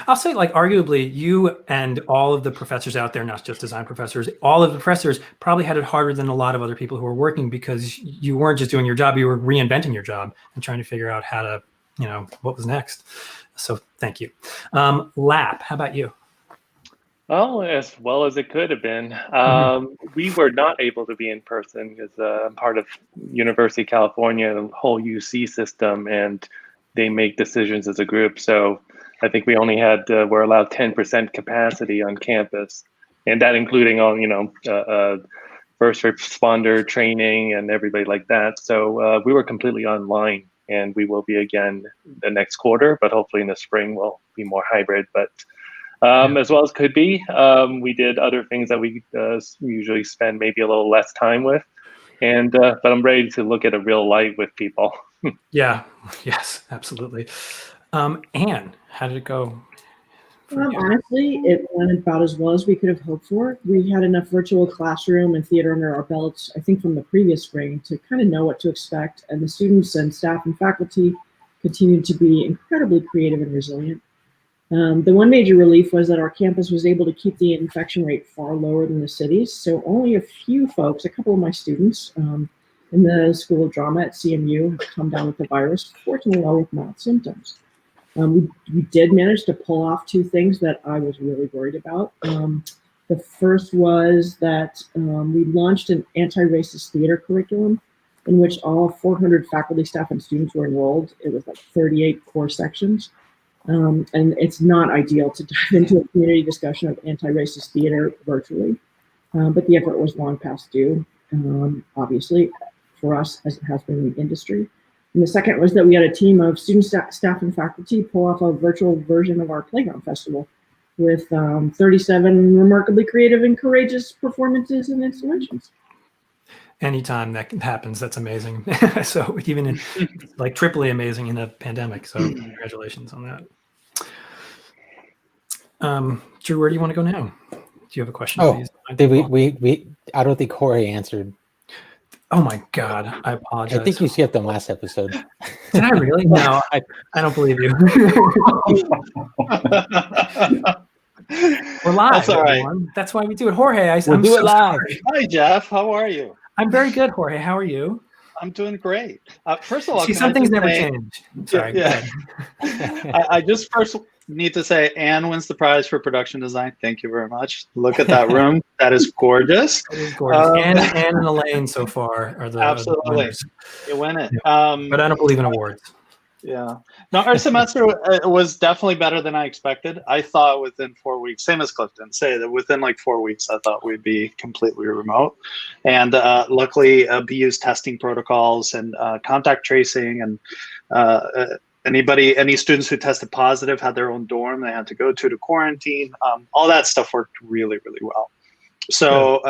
I'll say, like, arguably, you and all of the professors out there, not just design professors, all of the professors probably had it harder than a lot of other people who were working because you weren't just doing your job, you were reinventing your job and trying to figure out how to, what was next. So thank you. Lap, how about you? Well, as well as it could have been. We were not able to be in person because I'm part of University of California, the whole UC system, and they make decisions as a group. So I think we only had, we're allowed 10% capacity on campus, and that including all, first responder training and everybody like that. So we were completely online, and we will be again the next quarter, but hopefully in the spring we'll be more hybrid. But as well as could be, we did other things that we usually spend maybe a little less time with. And but I'm ready to look at a real light with people. Yeah, yes, absolutely. Anne, how did it go? Honestly, it went about as well as we could have hoped for. We had enough virtual classroom and theater under our belts, I think from the previous spring, to kind of know what to expect. And the students and staff and faculty continued to be incredibly creative and resilient. The one major relief was that our campus was able to keep the infection rate far lower than the cities. So only a few folks, a couple of my students in the School of Drama at CMU have come down with the virus, fortunately all with mild symptoms. We did manage to pull off two things that I was really worried about. The first was that we launched an anti-racist theater curriculum in which all 400 faculty, staff, and students were enrolled. It was like 38 core sections. And it's not ideal to dive into a community discussion of anti-racist theater virtually, but the effort was long past due, obviously, for us as it has been in the industry. And the second was that we had a team of students, staff, and faculty pull off a virtual version of our Playground Festival with 37 remarkably creative and courageous performances and installations. Anytime that happens, that's amazing. So even in, like triply amazing in a pandemic. So congratulations on that. Drew, where do you want to go now? you have a question? Oh, please? did we? I don't think Jorge answered. Oh my God, I apologize. I think you skipped them last episode. Did I really? No, I don't believe you. We're live. That's all right. Everyone. That's why we do it. Jorge, We'll do it live. Sorry. Hi, Jeff. How are you? I'm very good, Jorge. How are you? I'm doing great. First of all, See, can some I things just never say- change. Sorry. Yeah. I just first need to say Anne wins the prize for production design. Thank you very much. Look at that room. That is gorgeous. It is gorgeous. Anne and Elaine so far are the Absolutely. winners. You win it. But I don't believe in awards. Yeah. No, our semester was definitely better than I expected. I thought within 4 weeks, same as Clifton, say that within like 4 weeks, I thought we'd be completely remote. And luckily, BU's testing protocols and contact tracing and any students who tested positive had their own dorm they had to go to quarantine. All that stuff worked really, really well. So,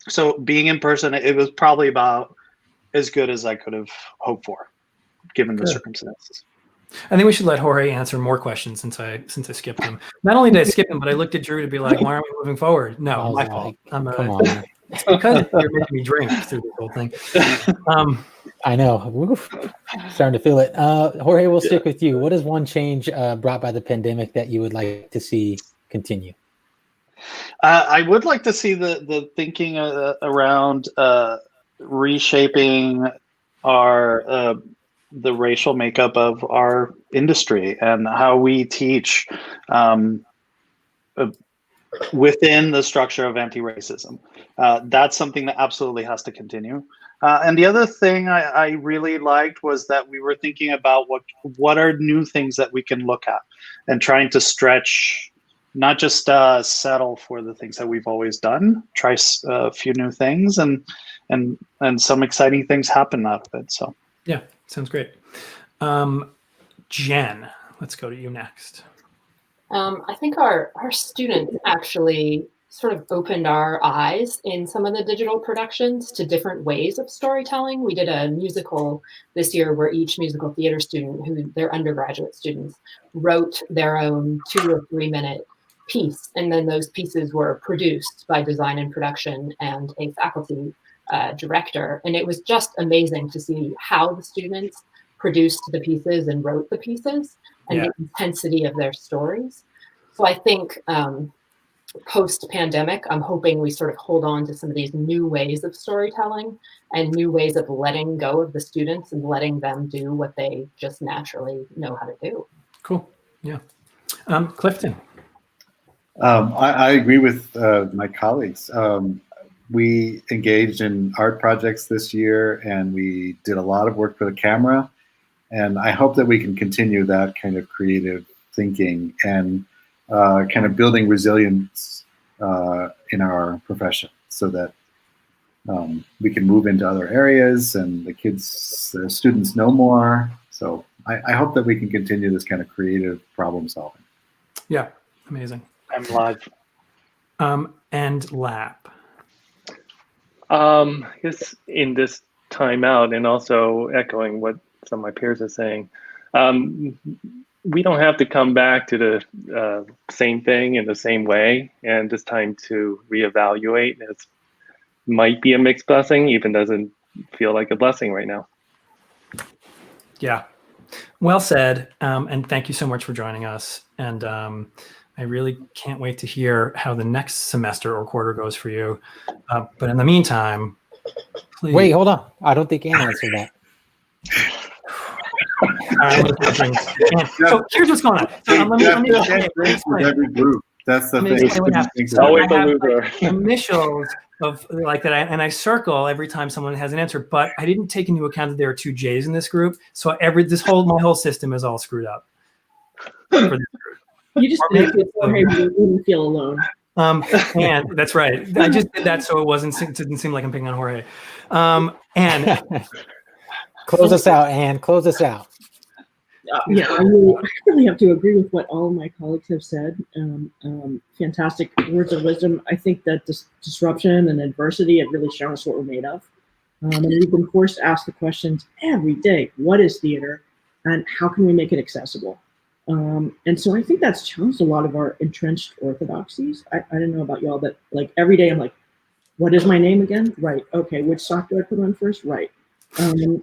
so being in person, it was probably about as good as I could have hoped for, given the circumstances. I think we should let Jorge answer more questions since I skipped him. Not only did I skip him, but I looked at Drew to be like, "Why aren't we moving forward?" No, my fault. Come on. It's because you're making me drink through this whole thing. I know. Oof. Starting to feel it. Jorge, we'll stick with you. What is one change brought by the pandemic that you would like to see continue? I would like to see the thinking around reshaping our the racial makeup of our industry and how we teach within the structure of anti-racism. That's something that absolutely has to continue. And the other thing I really liked was that we were thinking about what are new things that we can look at and trying to stretch, not just settle for the things that we've always done, try a few new things and some exciting things happen out of it. So yeah, sounds great. Jen, let's go to you next. I think our students actually sort of opened our eyes in some of the digital productions to different ways of storytelling. We did a musical this year where each musical theater student, who they're undergraduate students, wrote their own 2 or 3 minute piece. And then those pieces were produced by design and production and a faculty director. And it was just amazing to see how the students produced the pieces and wrote the pieces and the intensity of their stories. So I think post-pandemic, I'm hoping we sort of hold on to some of these new ways of storytelling and new ways of letting go of the students and letting them do what they just naturally know how to do. Cool. Yeah. Clifton. I agree with my colleagues. We engaged in art projects this year, and we did a lot of work for the camera. And I hope that we can continue that kind of creative thinking and kind of building resilience in our profession so that we can move into other areas and the students know more. So I hope that we can continue this kind of creative problem solving. Yeah, amazing. I'm live. And Lap. I guess in this timeout, and also echoing what some of my peers are saying, we don't have to come back to the same thing in the same way, and it's time to reevaluate. It might be a mixed blessing, even doesn't feel like a blessing right now. Yeah, well said. And thank you so much for joining us. And I really can't wait to hear how the next semester or quarter goes for you. But in the meantime, please. Wait, hold on. I don't think Anne answered that. So here's what's going on. So, let me explain. Every group. That's the Let me explain what happened. thing. So I have like initials of like that, and I circle every time someone has an answer. But I didn't take into account that there are 2 J's in this group. So my whole system is all screwed up. For this group. You just didn't feel alone. And that's right. I just did that so it didn't seem like I'm picking on Jorge. And close us out, Anne. Close us out. Yeah, I really have to agree with what all of my colleagues have said. Fantastic words of wisdom. I think that this disruption and adversity have really shown us what we're made of. And we've been forced to ask the questions every day: what is theater, and how can we make it accessible? And so I think that's challenged a lot of our entrenched orthodoxies. I don't know about y'all, but like every day I'm like, what is my name again? Right. Okay. Which sock do I put on first? Right. And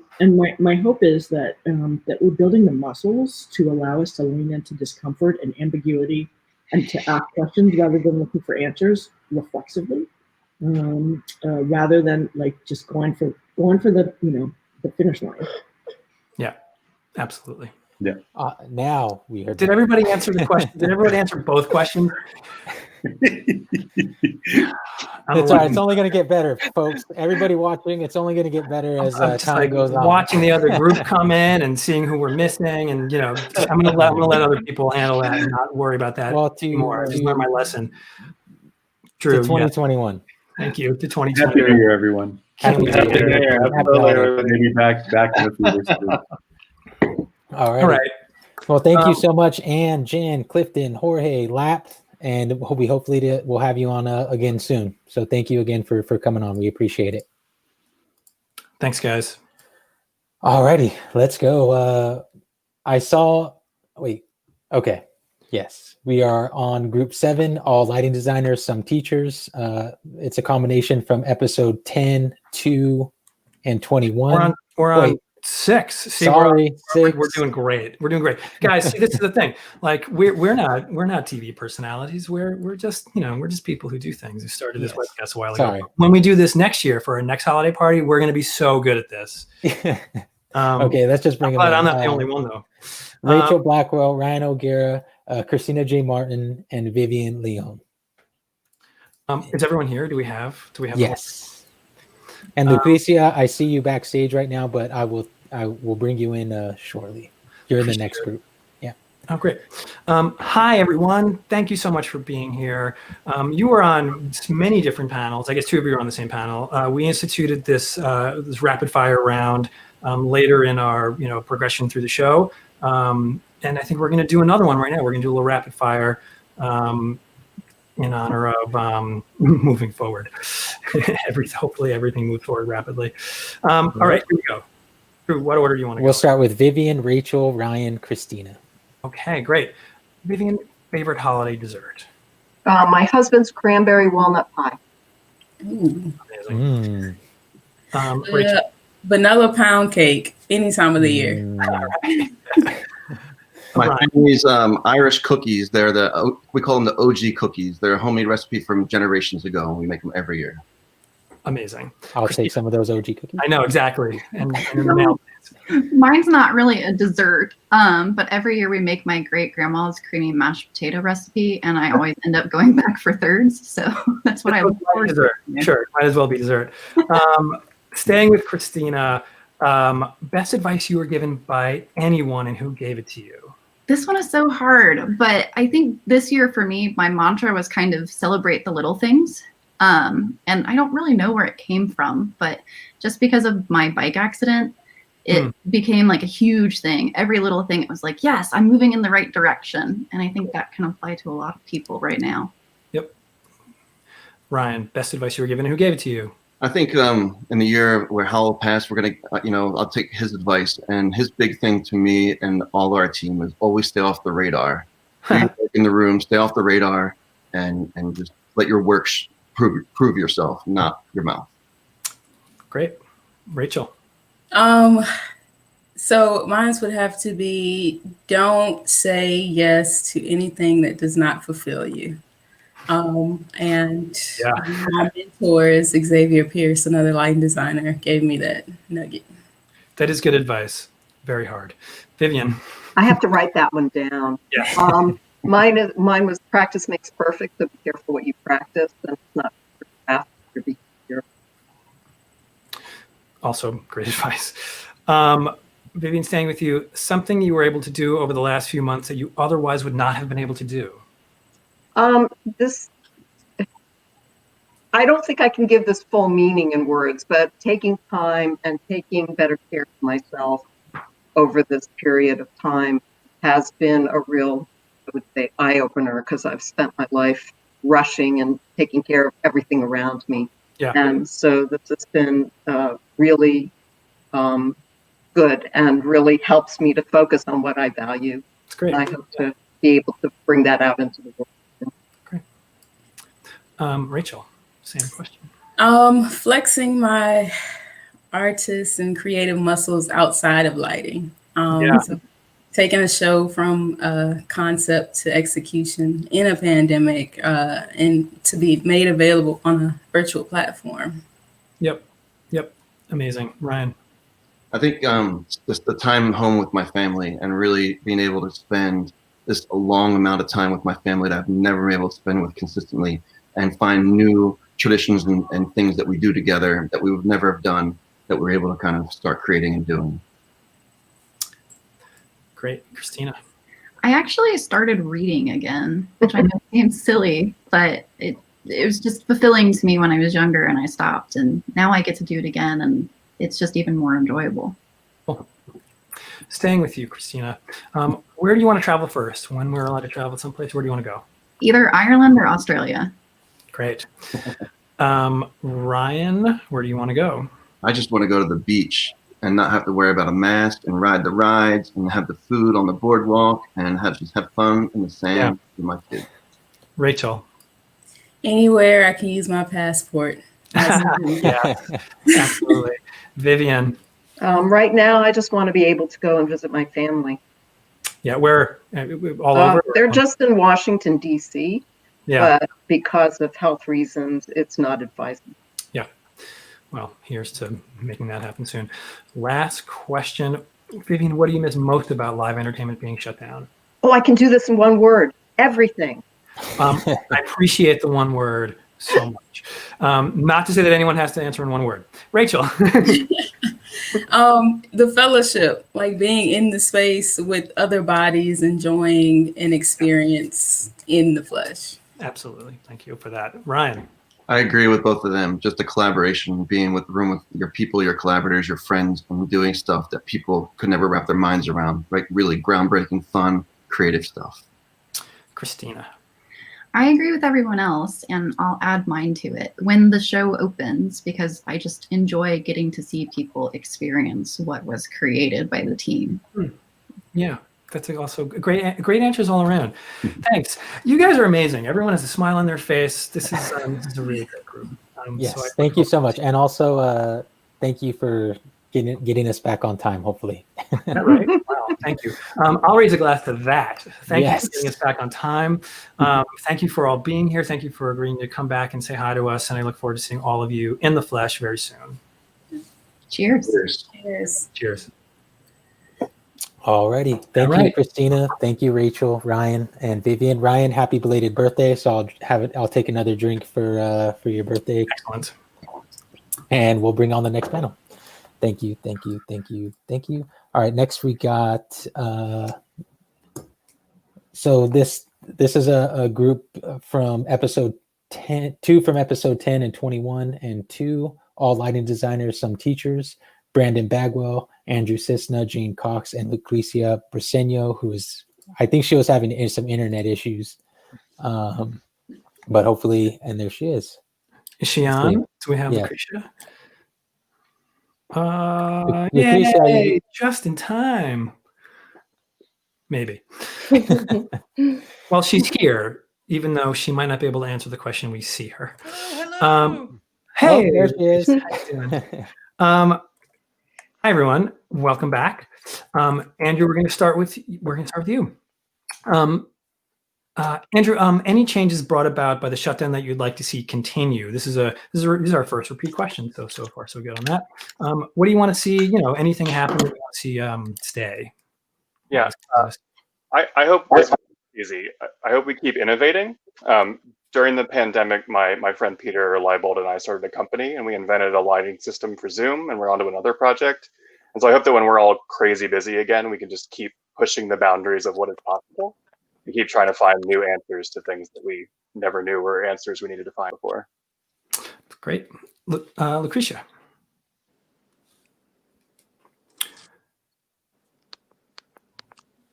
my hope is that that we're building the muscles to allow us to lean into discomfort and ambiguity and to ask questions rather than looking for answers reflexively, rather than like just going for the the finish line. Yeah, absolutely. Yeah. Now we heard. Did everybody answer the question? Did everybody answer both questions? It's all right. It's only going to get better, folks. Everybody watching, it's only going to get better as time goes on. Watching the other group come in and seeing who we're missing, and I'm going to let other people handle that and not worry about that anymore. I just learned my lesson. Drew, to 2021. Thank you. To 2020. Happy New Year, everyone. Happy New Year. Maybe back in the theater soon. All right. Well, thank you so much, Ann, Jan, Clifton, Jorge, Lap, and hopefully we'll have you on again soon. So thank you again for coming on. We appreciate it. Thanks, guys. All righty, let's go. Okay. Yes, we are on group 7, all lighting designers, some teachers. It's a combination from episode 10, 2, and 21. We're on 6. See, sorry, 6. We're doing great. We're doing great, guys. See, this is the thing. Like we're not TV personalities. We're just we're just people who do things. Who started this webcast a while ago. When we do this next year for our next holiday party, we're going to be so good at this. Okay, let's just bring them. I'm not the only one though. Rachel Blackwell, Ryan O'Gara, Christina J. Martin, and Vivian Leon. Is everyone here? Do we have? Yes. And Lucrecia, I see you backstage right now, but I will bring you in shortly. You're in the next group. Yeah. Oh, great. Hi, everyone. Thank you so much for being here. You were on many different panels. I guess 2 of you are on the same panel. We instituted this rapid fire round later in our progression through the show. And I think we're going to do another one right now. We're going to do a little rapid fire in honor of moving forward. Hopefully everything moves forward rapidly. All right, here we go. Drew, what order do you want to go? We'll start with Vivian, Rachel, Ryan, Christina. Okay, great. Vivian, favorite holiday dessert? My husband's cranberry walnut pie. Amazing. Rachel? Vanilla pound cake any time of the year. My family's Irish cookies. We call them the OG cookies. They're a homemade recipe from generations ago. We make them every year. Amazing. I'll take some of those OG cookies. I know, exactly. And mine's not really a dessert, but every year we make my great grandma's creamy mashed potato recipe, and I always end up going back for thirds. So that's what I look forward to. Sure, might as well be dessert. Staying with Christina, best advice you were given by anyone and who gave it to you? This one is so hard, but I think this year for me, my mantra was kind of celebrate the little things. And I don't really know where it came from, but just because of my bike accident, it became like a huge thing. Every little thing, it was like, yes, I'm moving in the right direction. And I think that can apply to a lot of people right now. Yep. Ryan, best advice you were given and who gave it to you? I think in the year where Howell passed, we're going to, I'll take his advice. And his big thing to me and all our team is always stay off the radar. In the room, stay off the radar and just let your work prove yourself, not your mouth. Great. Rachel? So mine would have to be don't say yes to anything that does not fulfill you. And my mentor is Xavier Pierce, another lighting designer, gave me that nugget. That is good advice. Very hard. Vivian? I have to write that one down. Yeah. Mine was practice makes perfect, so be careful what you practice. And it's not fast your behavior. Also great advice. Vivian, staying with you, something you were able to do over the last few months that you otherwise would not have been able to do? I don't think I can give this full meaning in words, but taking time and taking better care of myself over this period of time has been a real, I would say, eye-opener, because I've spent my life rushing and taking care of everything around me. Yeah. And so this has been really good and really helps me to focus on what I value It's great. And I hope to be able to bring that out into the world. Rachel, same question. Flexing my artist and creative muscles outside of lighting. So taking a show from concept to execution in a pandemic and to be made available on a virtual platform. Yep. Amazing. Ryan. I think just the time home with my family and really being able to spend this a long amount of time with my family that I've never been able to spend with consistently, and find new traditions and things that we do together that we would never have done, that we're able to kind of start creating and doing. Great. Christina. I actually started reading again, which I know seems silly, but it was just fulfilling to me when I was younger and I stopped, and now I get to do it again and it's just even more enjoyable. Cool. Staying with you, Christina, where do you want to travel first? When we're allowed to travel someplace, where do you want to go? Either Ireland or Australia. Great. Ryan, where do you want to go? I just want to go to the beach and not have to worry about a mask and ride the rides and have the food on the boardwalk and just have fun in the sand with my kids. Rachel. Anywhere I can use my passport. Yeah, absolutely. Vivian. Right now, I just want to be able to go and visit my family. Yeah, where? All over? They're just in Washington, D.C. Yeah. But because of health reasons, it's not advisable. Yeah. Well, here's to making that happen soon. Last question. Vivian, what do you miss most about live entertainment being shut down? Oh, I can do this in one word. Everything. I appreciate the one word so much. Not to say that anyone has to answer in one word. Rachel. The fellowship, like being in the space with other bodies, enjoying an experience in the flesh. Absolutely. Thank you for that. Ryan. I agree with both of them. Just the collaboration, being with the room with your people, your collaborators, your friends, and doing stuff that people could never wrap their minds around. Right? Really groundbreaking, fun, creative stuff. Christina. I agree with everyone else, and I'll add mine to it. When the show opens, because I just enjoy getting to see people experience what was created by the team. Yeah, that's also great answers all around. Thanks. You guys are amazing. Everyone has a smile on their face. This is a really great group. Yes, so thank you so much. And also, thank you for getting us back on time, hopefully. Right? Wow, thank you. I'll raise a glass to that. Thank you for getting us back on time. Thank you for all being here. Thank you for agreeing to come back and say hi to us. And I look forward to seeing all of you in the flesh very soon. Cheers. Cheers. Cheers. Alrighty. Thank you, Christina. Thank you, Rachel, Ryan, and Vivian. Ryan, happy belated birthday. So I'll take another drink for your birthday. Excellent. And we'll bring on the next panel. Thank you. All right, next we got, so this is a group from episode 10, 2 from episode 10 and 21, and 2, all lighting designers, some teachers, Brandon Bagwell, Andrew Cisna, Jean Cox, and Lucrecia Briseño, who is, I think she was having some internet issues, but hopefully, and there she is. Is she on? Do we have Lucrecia? Yay, just in time. Maybe. Well, she's here, even though she might not be able to answer the question. We see her. Hey, there she is. How you doing? Hi, everyone. Welcome back. Andrew, we're going to start with you. Andrew, any changes brought about by the shutdown that you'd like to see continue? This is our first repeat question, so far so good on that. What do you want to see? Anything happen that you want to see stay? Yeah, I hope this is easy. I hope we keep innovating. During the pandemic, my friend Peter Leibold and I started a company, and we invented a lighting system for Zoom, and we're on to another project. And so I hope that when we're all crazy busy again, we can just keep pushing the boundaries of what is possible. We keep trying to find new answers to things that we never knew were answers we needed to find before. Great. Lucrecia.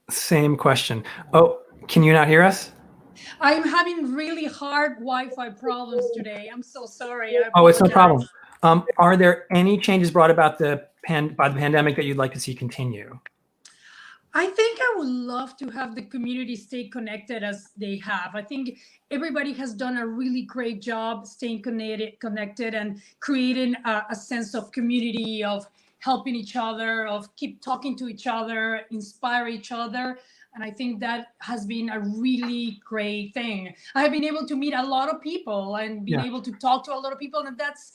Same question. Oh, can you not hear us? I'm having really hard Wi-Fi problems today. I'm so sorry. Oh, it's no problem. Are there any changes brought about by the pandemic that you'd like to see continue? I think I would love to have the community stay connected as they have. I think everybody has done a really great job staying connected and creating a sense of community, of helping each other, of keep talking to each other, inspire each other. And I think that has been a really great thing. I have been able to meet a lot of people and been able to talk to a lot of people. And that's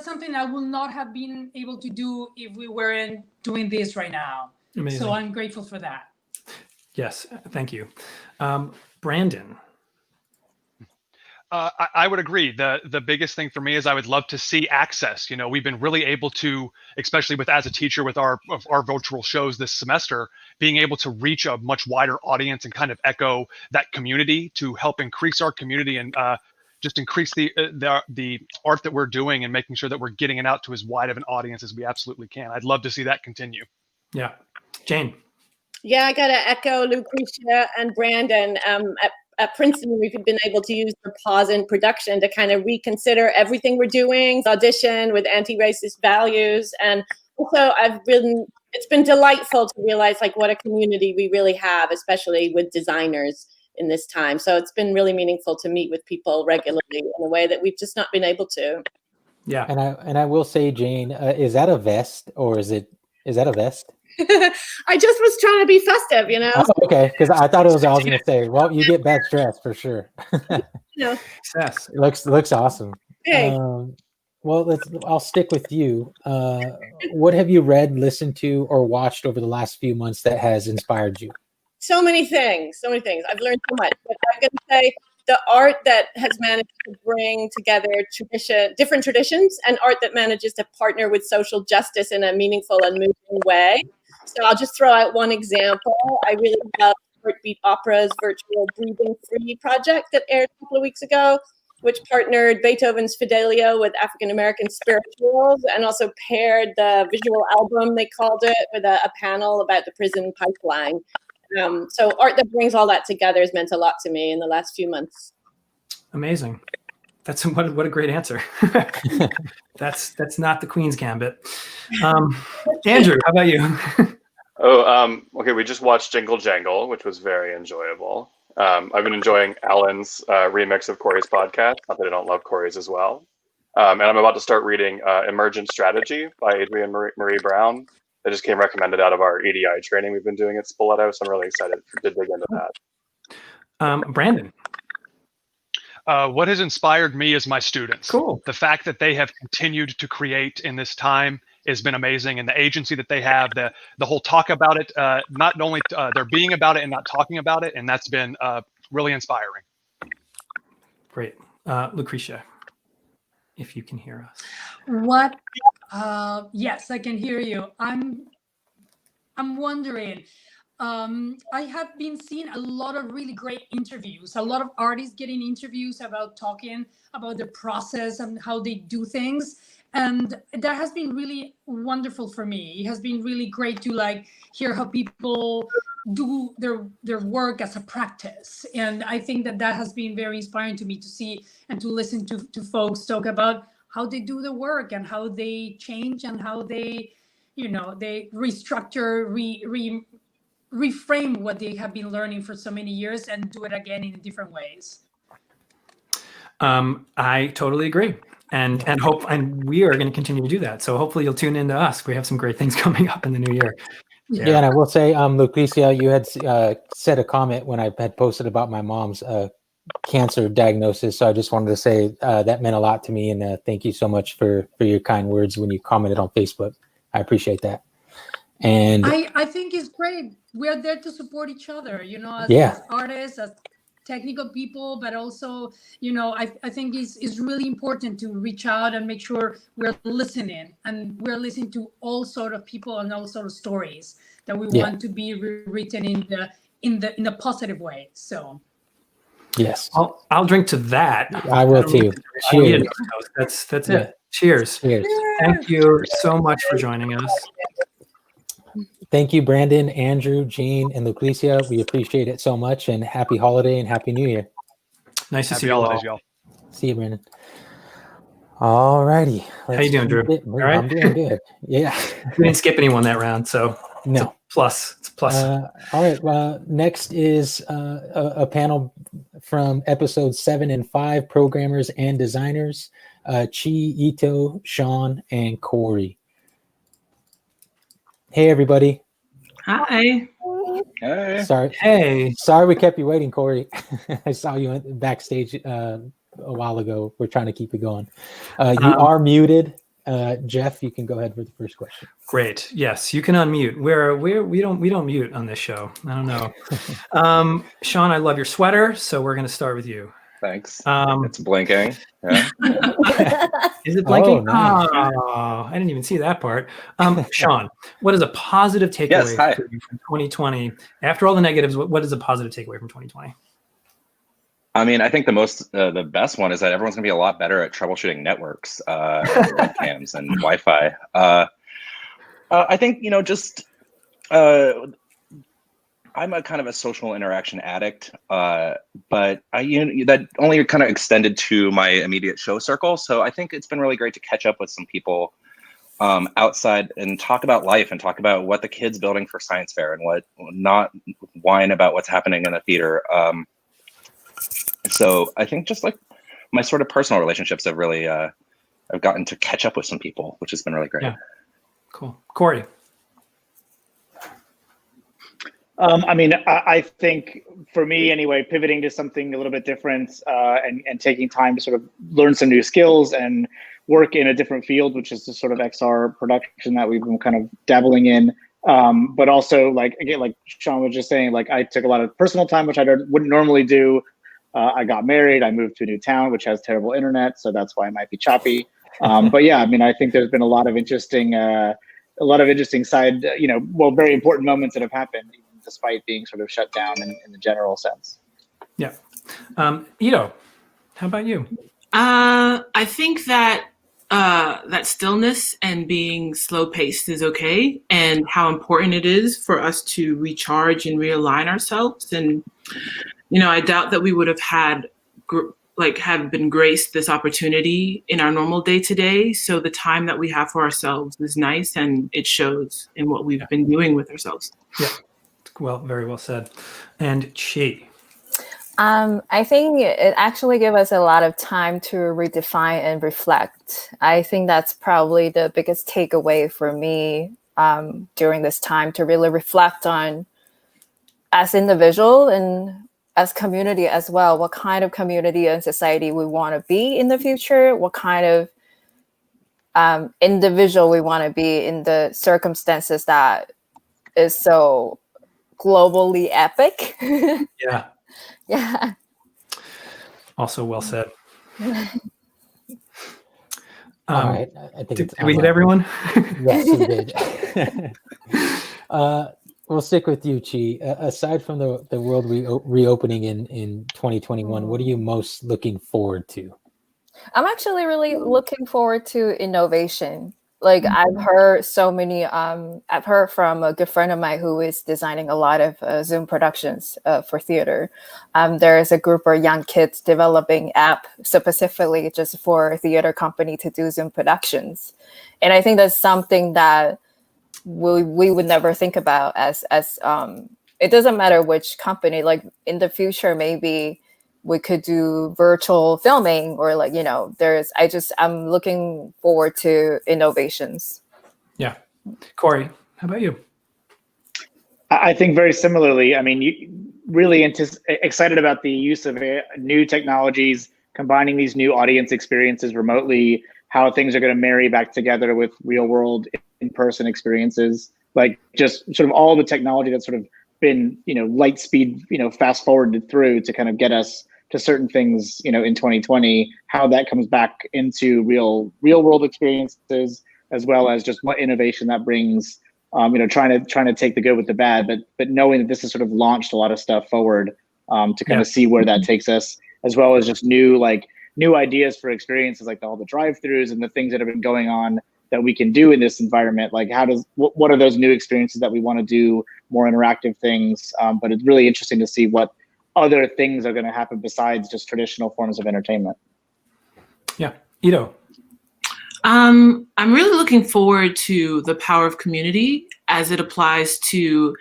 something I will not have been able to do if we weren't doing this right now. Amazing. So I'm grateful for that. Yes, thank you. Brandon. I would agree. The biggest thing for me is I would love to see access. You know, we've been really able to, especially with as a teacher with our virtual shows this semester, being able to reach a much wider audience and kind of echo that community to help increase our community and just increase the art that we're doing and making sure that we're getting it out to as wide of an audience as we absolutely can. I'd love to see that continue. Yeah, Jane. Yeah, I got to echo Lucretia and Brandon. At Princeton, we've been able to use the pause in production to kind of reconsider everything we're doing, audition with anti-racist values. And also it's been delightful to realize like what a community we really have, especially with designers in this time. So it's been really meaningful to meet with people regularly in a way that we've just not been able to. Yeah. And I will say, Jane, is that a vest or is that a vest? I just was trying to be festive, you know? Oh, okay, because I thought it was, I was going to say, well, you get bad stress for sure. No. Yes. It looks awesome. Hey. Well, I'll stick with you. What have you read, listened to, or watched over the last few months that has inspired you? So many things. I've learned so much. But I'm going to say the art that has managed to bring together different traditions and art that manages to partner with social justice in a meaningful and moving way. So I'll just throw out one example. I really love Heartbeat Opera's virtual Breathing Free project that aired a couple of weeks ago, which partnered Beethoven's Fidelio with African-American spirituals and also paired the visual album, they called it, with a panel about the prison pipeline. So art that brings all that together has meant a lot to me in the last few months. Amazing. That's what a great answer. That's not the Queen's Gambit. Andrew, how about you? Okay. We just watched Jingle Jangle, which was very enjoyable. I've been enjoying Alan's remix of Corey's podcast. Not that I don't love Corey's as well. And I'm about to start reading Emergent Strategy by Adrienne Marie Brown. That just came recommended out of our EDI training we've been doing at Spoleto. So I'm really excited to dig into that. Brandon. What has inspired me is my students. Cool. The fact that they have continued to create in this time has been amazing, and the agency that they have, the whole talk about it, not only they're being about it and not talking about it, and that's been really inspiring. Great. Lucretia, if you can hear us. What? Yes, I can hear you. I'm wondering. I have been seeing a lot of really great interviews, a lot of artists getting interviews about talking about the process and how they do things. And that has been really wonderful for me. It has been really great to hear how people do their work as a practice. And I think that has been very inspiring to me to see and to listen to folks talk about how they do the work and how they change and how they restructure, reframe what they have been learning for so many years and do it again in different ways. I totally agree. And we are going to continue to do that. So hopefully you'll tune into us. We have some great things coming up in the new year. Yeah, and I will say, Lucretia, you had said a comment when I had posted about my mom's cancer diagnosis. So I just wanted to say that meant a lot to me, and thank you so much for your kind words when you commented on Facebook. I appreciate that. And I think it's great. We are there to support each other, as artists, as technical people, but also, I think it's really important to reach out and make sure we're listening, and we're listening to all sort of people and all sort of stories that we want to be written in the positive way. So yes, I'll drink to that. I will too. Cheers. That's it. Cheers. Cheers. Thank you so much for joining us. Thank you, Brandon, Andrew, Jean, and Lucretia. We appreciate it so much, and happy holiday and happy new year. Nice to see you all. See you, Brandon. All righty. How you doing, Drew? All right? I'm doing good. Yeah. We didn't skip anyone that round, so no. Plus. It's plus. All right. Next is a panel from episode 7 and 5, programmers and designers, Chi, Ito, Sean, and Corey. Hey, everybody. Hi. Hey. Sorry we kept you waiting, Corey. I saw you backstage a while ago. We're trying to keep it going. You are muted. Jeff, you can go ahead with the first question. Great. Yes, you can unmute. We don't mute on this show. I don't know. Sean, I love your sweater, so we're going to start with you. Thanks. It's blinking. Yeah. Is it blinking? Oh, nice. Oh, I didn't even see that part. Sean, what is a positive takeaway for you from 2020? After all the negatives, what is a positive takeaway from 2020? I mean, I think the best one is that everyone's gonna be a lot better at troubleshooting networks, and webcams and Wi-Fi. I think, I'm a kind of a social interaction addict, but that only kind of extended to my immediate show circle. So I think it's been really great to catch up with some people outside and talk about life and talk about what the kid's building for science fair and what not whine about what's happening in the theater. So I think just like my sort of personal relationships have really, I've gotten to catch up with some people, which has been really great. Yeah. Cool. Corey. I think for me anyway, pivoting to something a little bit different and taking time to sort of learn some new skills and work in a different field, which is the sort of XR production that we've been kind of dabbling in. But also, like Sean was just saying, like I took a lot of personal time, which I wouldn't normally do. I got married. I moved to a new town, which has terrible internet, so that's why it might be choppy. But yeah, I think there's been a lot of interesting side, very important moments that have happened, despite being sort of shut down in the general sense. Yeah. Ito, how about you? I think that that stillness and being slow paced is okay, and how important it is for us to recharge and realign ourselves. And, I doubt that we would have had have been graced this opportunity in our normal day to day. So the time that we have for ourselves is nice, and it shows in what we've been doing with ourselves. Yeah. Well, very well said. And Chi. I think it actually gave us a lot of time to redefine and reflect. I think that's probably the biggest takeaway for me during this time, to really reflect on, as individual and as community as well, what kind of community and society we want to be in the future, what kind of individual we want to be in the circumstances that is so globally epic. Yeah. Yeah. Also well said. All right. I think did we hit everyone? Yes, we did. We'll stick with you, Chi. Aside from the world reopening in 2021, what are you most looking forward to? I'm actually really looking forward to innovation. Like I've heard I've heard from a good friend of mine who is designing a lot of Zoom productions for theater. There is a group of young kids developing app specifically just for a theater company to do Zoom productions. And I think that's something that we would never think about as it doesn't matter which company, like in the future, maybe we could do virtual filming or I'm looking forward to innovations. Yeah. Corey, how about you? I think very similarly. You really excited about the use of new technologies, combining these new audience experiences remotely, how things are going to marry back together with real world in-person experiences, like just sort of all the technology that's sort of been, light speed, fast forwarded through to kind of get us to certain things, in 2020, how that comes back into real world experiences, as well as just what innovation that brings, trying to take the good with the bad, but knowing that this has sort of launched a lot of stuff forward to kind of see where that takes us, as well as just new ideas for experiences, like all the drive-throughs and the things that have been going on that we can do in this environment. Like what are those new experiences that we want to do, more interactive things. But it's really interesting to see what other things are going to happen besides just traditional forms of entertainment. Yeah. Ito. I'm really looking forward to the power of community as it applies to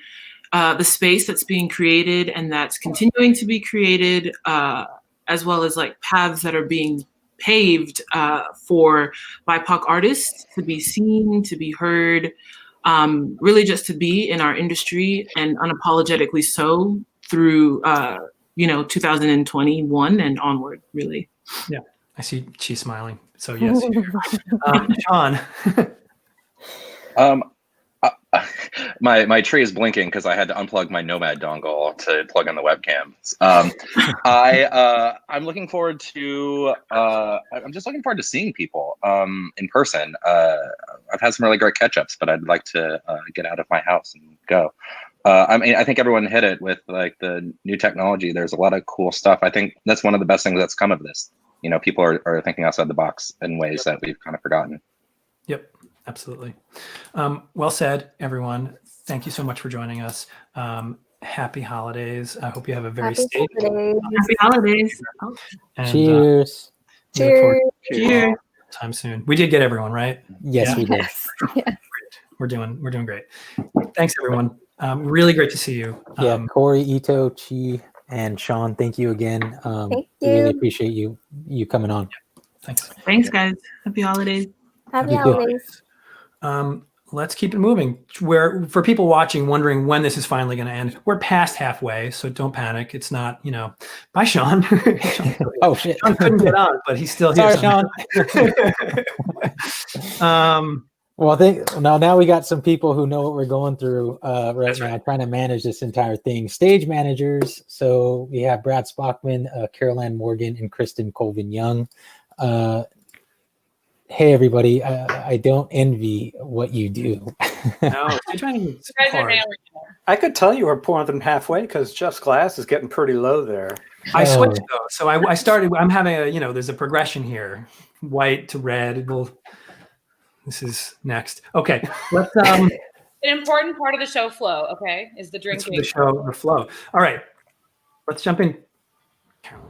the space that's being created and that's continuing to be created, as well as like paths that are being paved for BIPOC artists to be seen, to be heard, really just to be in our industry and unapologetically so through 2021 and onward, really. Yeah, I see Chi smiling. So yes, Sean. My tree is blinking because I had to unplug my Nomad dongle to plug in the webcam. I'm looking forward to. I'm just looking forward to seeing people in person. I've had some really great catch-ups, but I'd like to get out of my house and go. I think everyone hit it with like the new technology. There's a lot of cool stuff. I think that's one of the best things that's come of this. People are thinking outside the box in ways that we've kind of forgotten. Yep, absolutely. Well said, everyone. Thank you so much for joining us. Happy holidays. I hope you have a very safe. Happy holidays. And, Cheers. Cheers. Cheers. Time soon. We did get everyone, right? Yes, we did. Great. We're doing great. Thanks, everyone. Really great to see you. Yeah, Corey, Ito, Chi, and Sean, thank you again. Thank We really you. appreciate you coming on. Thanks. Thanks, guys. Happy holidays. Happy holidays. Let's keep it moving. For people watching, wondering when this is finally going to end, we're past halfway, so don't panic. It's not, bye, Sean. Oh shit! Sean couldn't get on, but he's still here. Sorry, Sean. Well, now we got some people who know what we're going through right now, trying to manage this entire thing. Stage managers. So we have Brad Spockman, Caroline Morgan, and Kristen Colvin Young. Hey, everybody. I don't envy what you do. No, you're trying to hard. I could tell you we're more than halfway because Just Glass is getting pretty low there. I switched though. So I started, I'm having there's a progression here. White to red. This is next. Okay. Let's an important part of the show flow, okay, is the drinking. The flow. All right. Let's jump in.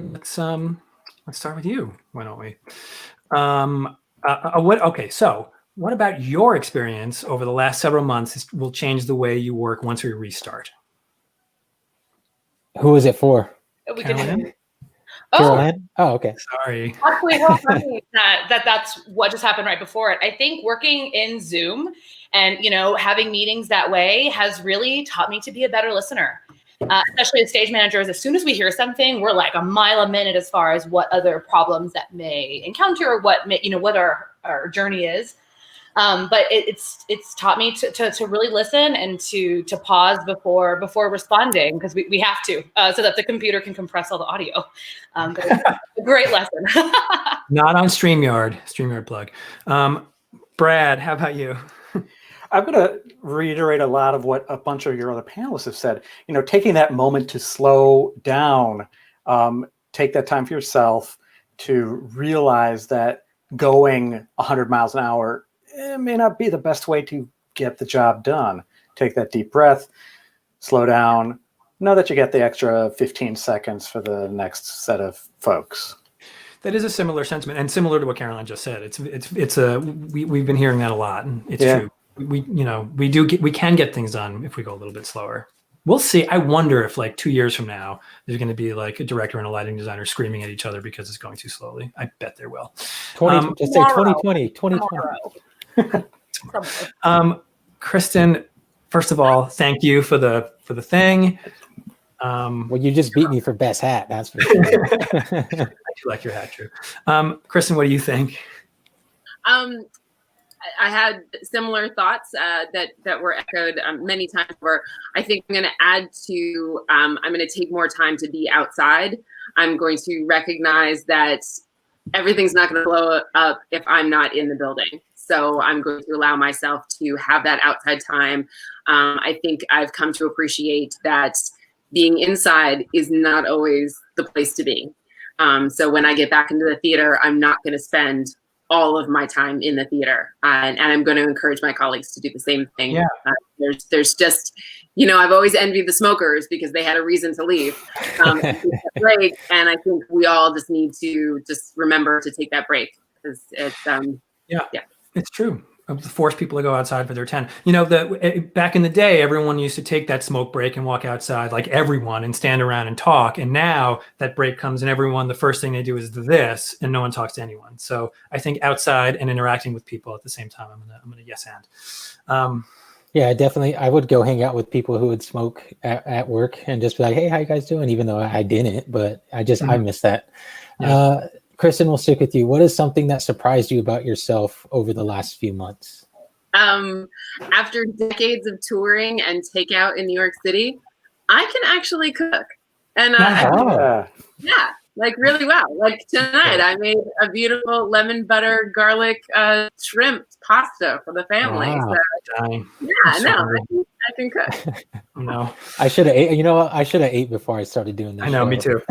Let's start with you. Why don't we? So what about your experience over the last several months will change the way you work once we restart? Who is it for? Caroline? Caroline? Oh, okay. Sorry. Actually, how funny that's what just happened right before it. I think working in Zoom and having meetings that way has really taught me to be a better listener. Especially as stage managers, as soon as we hear something, we're like a mile a minute as far as what other problems that may encounter or what our journey is. But it's taught me to really listen and to pause before responding, because we have to, so that the computer can compress all the audio. But it's a great lesson. Not on StreamYard plug. Brad, how about you? I'm going to reiterate a lot of what a bunch of your other panelists have said. Taking that moment to slow down, take that time for yourself to realize that going 100 miles an hour may not be the best way to get the job done. Take that deep breath, slow down, know that you get the extra 15 seconds for the next set of folks. That is a similar sentiment, and similar to what Caroline just said. We've been hearing that a lot, and it's true. We can get things done if we go a little bit slower. We'll see. I wonder if 2 years from now, there's going to be a director and a lighting designer screaming at each other because it's going too slowly. I bet there will. 2020. Kristen, first of all, thank you for the thing. Well, you just beat me for best hat. That's for sure. I do like your hat, Drew. Kristen, what do you think? I had similar thoughts that were echoed many times, where I think I'm going to add to, I'm going to take more time to be outside. I'm going to recognize that everything's not going to blow up if I'm not in the building. So I'm going to allow myself to have that outside time. I think I've come to appreciate that being inside is not always the place to be. So when I get back into the theater, I'm not going to spend all of my time in the theater, and I'm going to encourage my colleagues to do the same thing. Yeah. There's just, I've always envied the smokers because they had a reason to leave. Break, and I think we all just need to just remember to take that break, because Yeah, it's true. To force people to go outside for their 10. Back in the day, everyone used to take that smoke break and walk outside, like everyone, and stand around and talk. And now that break comes and everyone, the first thing they do is this, and no one talks to anyone. So I think outside and interacting with people at the same time, I'm gonna yes and. Yeah, definitely. I would go hang out with people who would smoke at work and just be like, "Hey, how you guys doing?" Even though I didn't, but I miss that. Yeah. Kristen, we'll stick with you. What is something that surprised you about yourself over the last few months? After decades of touring and takeout in New York City, I can actually cook. And yeah, like really well. Like tonight, I made a beautiful lemon butter garlic shrimp pasta for the family. Wow. So, I can cook. No, I should have ate. You know what? I should have ate before I started doing this. I know, show. me too.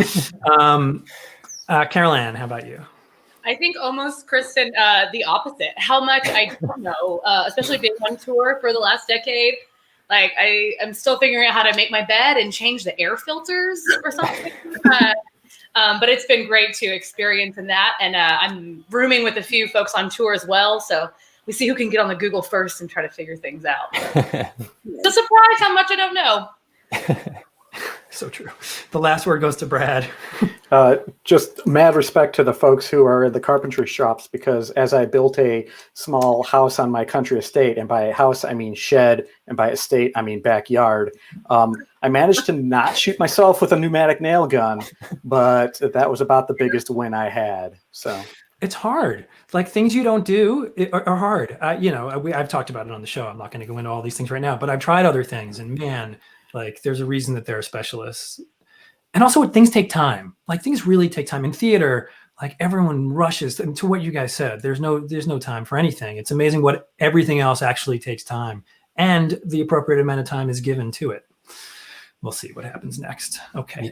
Carol Ann, how about you? I think almost, Kristen, the opposite. How much I don't know, especially being on tour for the last decade. Like I am still figuring out how to make my bed and change the air filters or something. But it's been great to experience in that. And I'm rooming with a few folks on tour as well. So we see who can get on the Google first and try to figure things out. It's a surprise how much I don't know. So true. The last word goes to Brad. Just mad respect to the folks who are in the carpentry shops, because as I built a small house on my country estate, and by house I mean shed, and by estate I mean backyard, I managed to not shoot myself with a pneumatic nail gun, but that was about the biggest win I had. So it's hard. Like things you don't do are hard. I've talked about it on the show. I'm not going to go into all these things right now, but I've tried other things, and man, like there's a reason that there are specialists. And also things take time. Like things really take time. In theater, like everyone rushes to what you guys said. There's no time for anything. It's amazing what everything else actually takes time, and the appropriate amount of time is given to it. We'll see what happens next. Okay.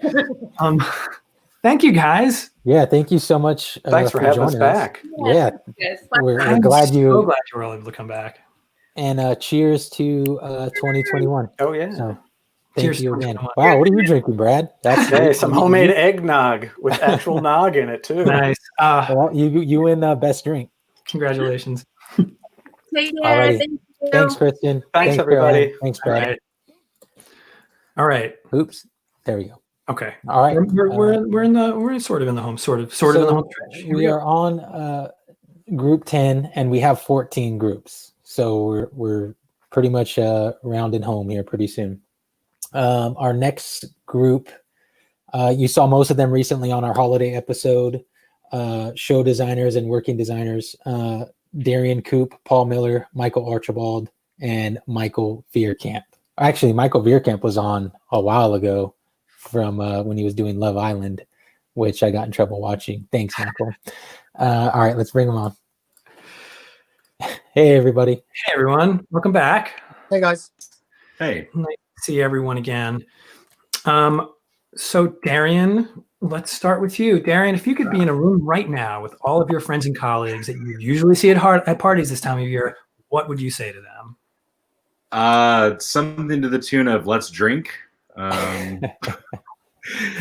Thank you guys. Yeah, thank you so much. Thanks for having us back. Yeah, we're glad so you were all able to come back. And cheers to 2021. Oh yeah. So, thank you again. 2021. Wow, what are you drinking, Brad? That's some homemade eggnog with actual nog in it too. Nice. Well, you win best drink. Congratulations. Take care. Alrighty. Thank you. Thanks, Kristen. Thanks everybody. Caroline. Thanks, Brad. All right. Oops. There we go. Okay. All right. We're sort of in the home stretch. In the home stretch. We are on group 10, and we have 14 groups. So we're pretty much rounding home here pretty soon. Our next group, you saw most of them recently on our holiday episode. Show designers and working designers, Darian Koop, Paul Miller, Michael Archibald, and Michael Veerkamp. Actually, Michael Veerkamp was on a while ago from when he was doing Love Island, which I got in trouble watching. Thanks, Michael. All right, let's bring him on. Hey, everybody. Hey, everyone. Welcome back. Hey, guys. Hey. Nice to see everyone again. So, Darian, let's start with you. Darian, if you could be in a room right now with all of your friends and colleagues that you usually see at parties this time of year, what would you say to them? Something to the tune of "Let's drink."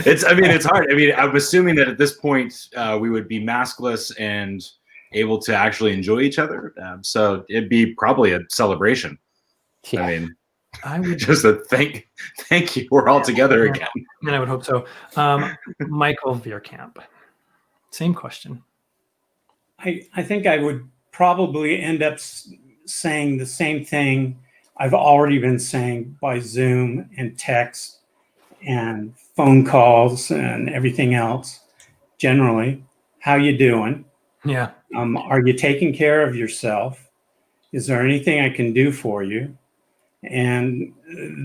It's hard. I mean, I'm assuming that at this point we would be maskless and able to actually enjoy each other. So it'd be probably a celebration. Yeah. I mean, I would just a thank you. We're all together again. And I would hope so. Michael Veerkamp, same question. I think I would probably end up saying the same thing I've already been saying by Zoom and text and phone calls and everything else. Generally, how you doing? Yeah. Are you taking care of yourself? Is there anything I can do for you? And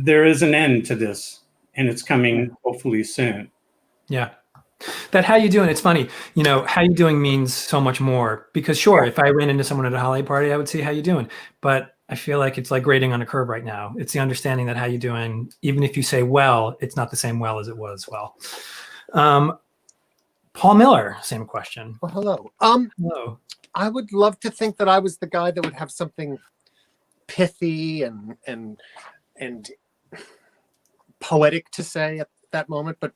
there is an end to this, and it's coming hopefully soon. Yeah. That how you doing? It's funny, how you doing means so much more, because sure, if I ran into someone at a holiday party, I would say how you doing. But I feel like it's like grading on a curve right now. It's the understanding that how you doing, even if you say well, it's not the same well as it was well. Paul Miller, same question. Well, hello. Hello. I would love to think that I was the guy that would have something pithy and poetic to say at that moment, but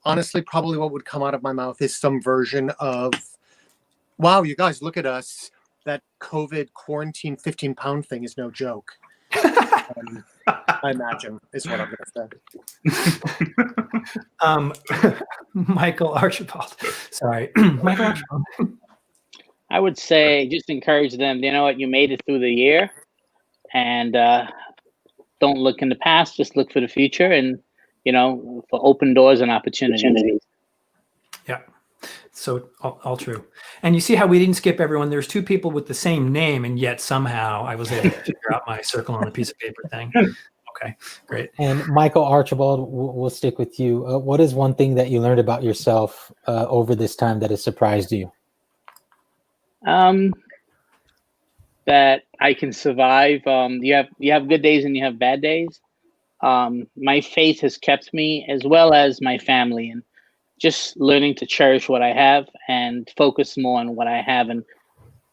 honestly, probably what would come out of my mouth is some version of, "Wow, you guys, look at us. that COVID quarantine 15-pound thing is no joke. I imagine is what I'm going to say. Michael Archibald. Sorry, Michael Archibald. I would say just encourage them. You know what? You made it through the year, and don't look in the past. Just look for the future, and for open doors and opportunities. Yeah. So all true. And you see how we didn't skip everyone. There's two people with the same name, and yet somehow I was able to figure out my circle on a piece of paper thing. Okay, great. And Michael Archibald, we'll stick with you. What is one thing that you learned about yourself over this time that has surprised you? That I can survive. You have good days and you have bad days. My faith has kept me, as well as my family, and just learning to cherish what I have and focus more on what I have,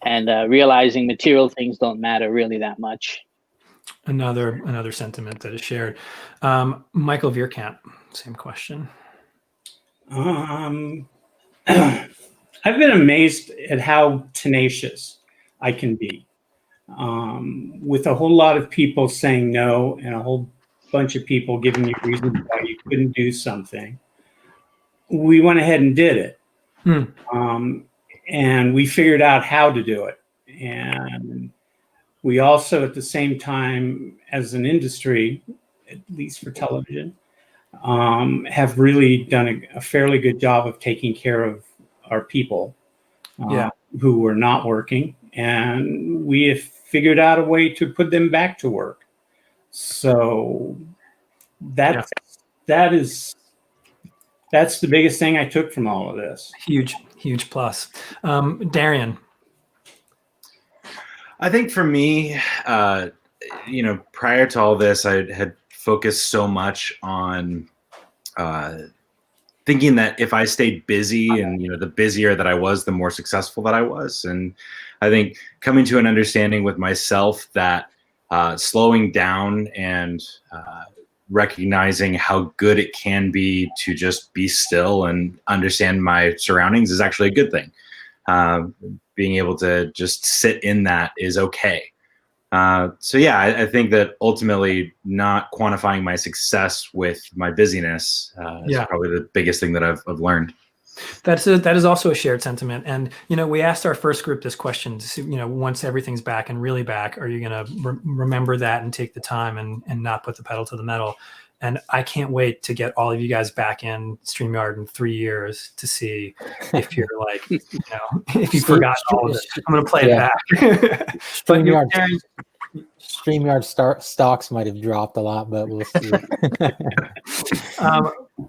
and realizing material things don't matter really that much. Another sentiment that is shared. Michael Vierkamp, same question. I've been amazed at how tenacious I can be. With a whole lot of people saying no and a whole bunch of people giving you reasons why you couldn't do something, we went ahead and did it. And we figured out how to do it. And we also, at the same time, as an industry, at least for television, have really done a fairly good job of taking care of our people who were not working. And we have figured out a way to put them back to work. So that's the biggest thing I took from all of this. Huge plus. Darian. I think for me, prior to all this, I had focused so much on thinking that if I stayed busy and, the busier that I was, the more successful that I was. And I think coming to an understanding with myself that slowing down and recognizing how good it can be to just be still and understand my surroundings is actually a good thing. Being able to just sit in that is okay. I think that ultimately not quantifying my success with my busyness is probably the biggest thing that I've learned. That is also a shared sentiment. And, we asked our first group this question, once everything's back and really back, are you going to remember that and take the time and not put the pedal to the metal? And I can't wait to get all of you guys back in StreamYard in 3 years to see if you're like, if you forgot all of it. I'm going to play it back. StreamYard stocks might have dropped a lot, but we'll see.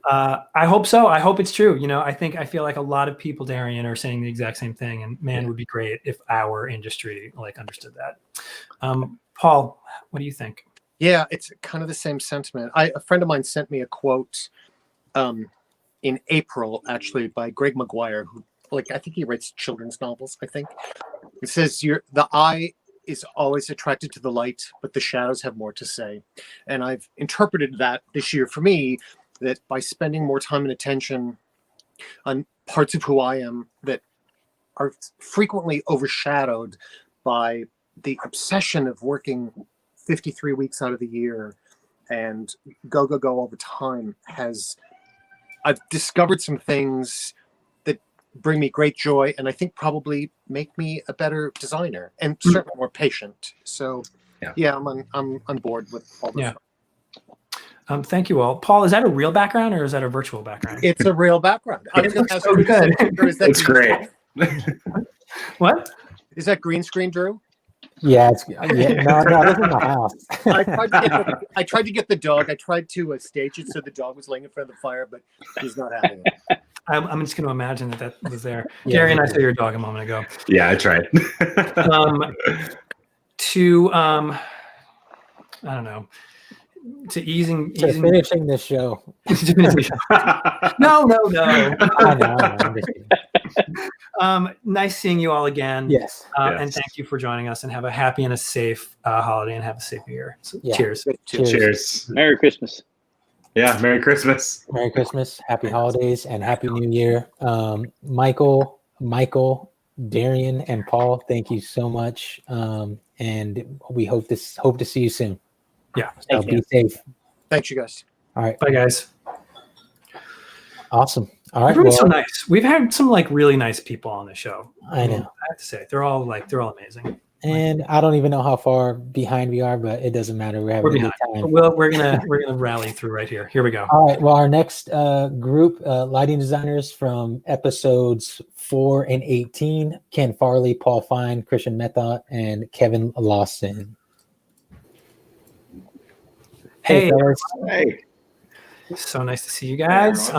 I hope so. I hope it's true. I feel like a lot of people, Darian, are saying the exact same thing. And man, it would be great if our industry understood that. Paul, what do you think? Yeah, it's kind of the same sentiment. A friend of mine sent me a quote in April, actually, by Greg McGuire, who, I think he writes children's novels, I think. It says, the eye is always attracted to the light, but the shadows have more to say. And I've interpreted that this year for me, that by spending more time and attention on parts of who I am that are frequently overshadowed by the obsession of working 53 weeks out of the year and go all the time, I've discovered some things that bring me great joy, and I think probably make me a better designer and certainly more patient. So I'm on board with all this. Thank you all. Paul, is that a real background or is that a virtual background? It's a real background. It looks so good. It's great. What? Is that green screen, Drew? Yeah, no, this is my house. I tried to get the dog. I tried to stage it so the dog was laying in front of the fire, but he's not having it. I'm just going to imagine that was there. Darian, I saw your dog a moment ago. Yeah, I tried. I don't know. Easing finishing this show. No. I know. Nice seeing you all again. Yes. And thank you for joining us, and have a happy and a safe holiday, and have a safe year. So, cheers. Cheers. Merry Christmas. Yeah, Merry Christmas. Merry Christmas, Happy Holidays, and Happy New Year. Michael, Darian and Paul, thank you so much, and we hope to see you soon. Yeah, so be safe. Thanks, you guys. All right, bye, guys. Awesome. All right, Everyone's so nice. We've had some like really nice people on the show. I know. I have to say, they're all amazing. And I don't even know how far behind we are, but it doesn't matter. We're having a good time. Well, we're gonna rally through right here. Here we go. All right. Well, our next group, lighting designers from episodes 4 and 18: Ken Farley, Paul Fine, Christian Method, and Kevin Lawson. Hey, fellas. hey. So nice to see you guys.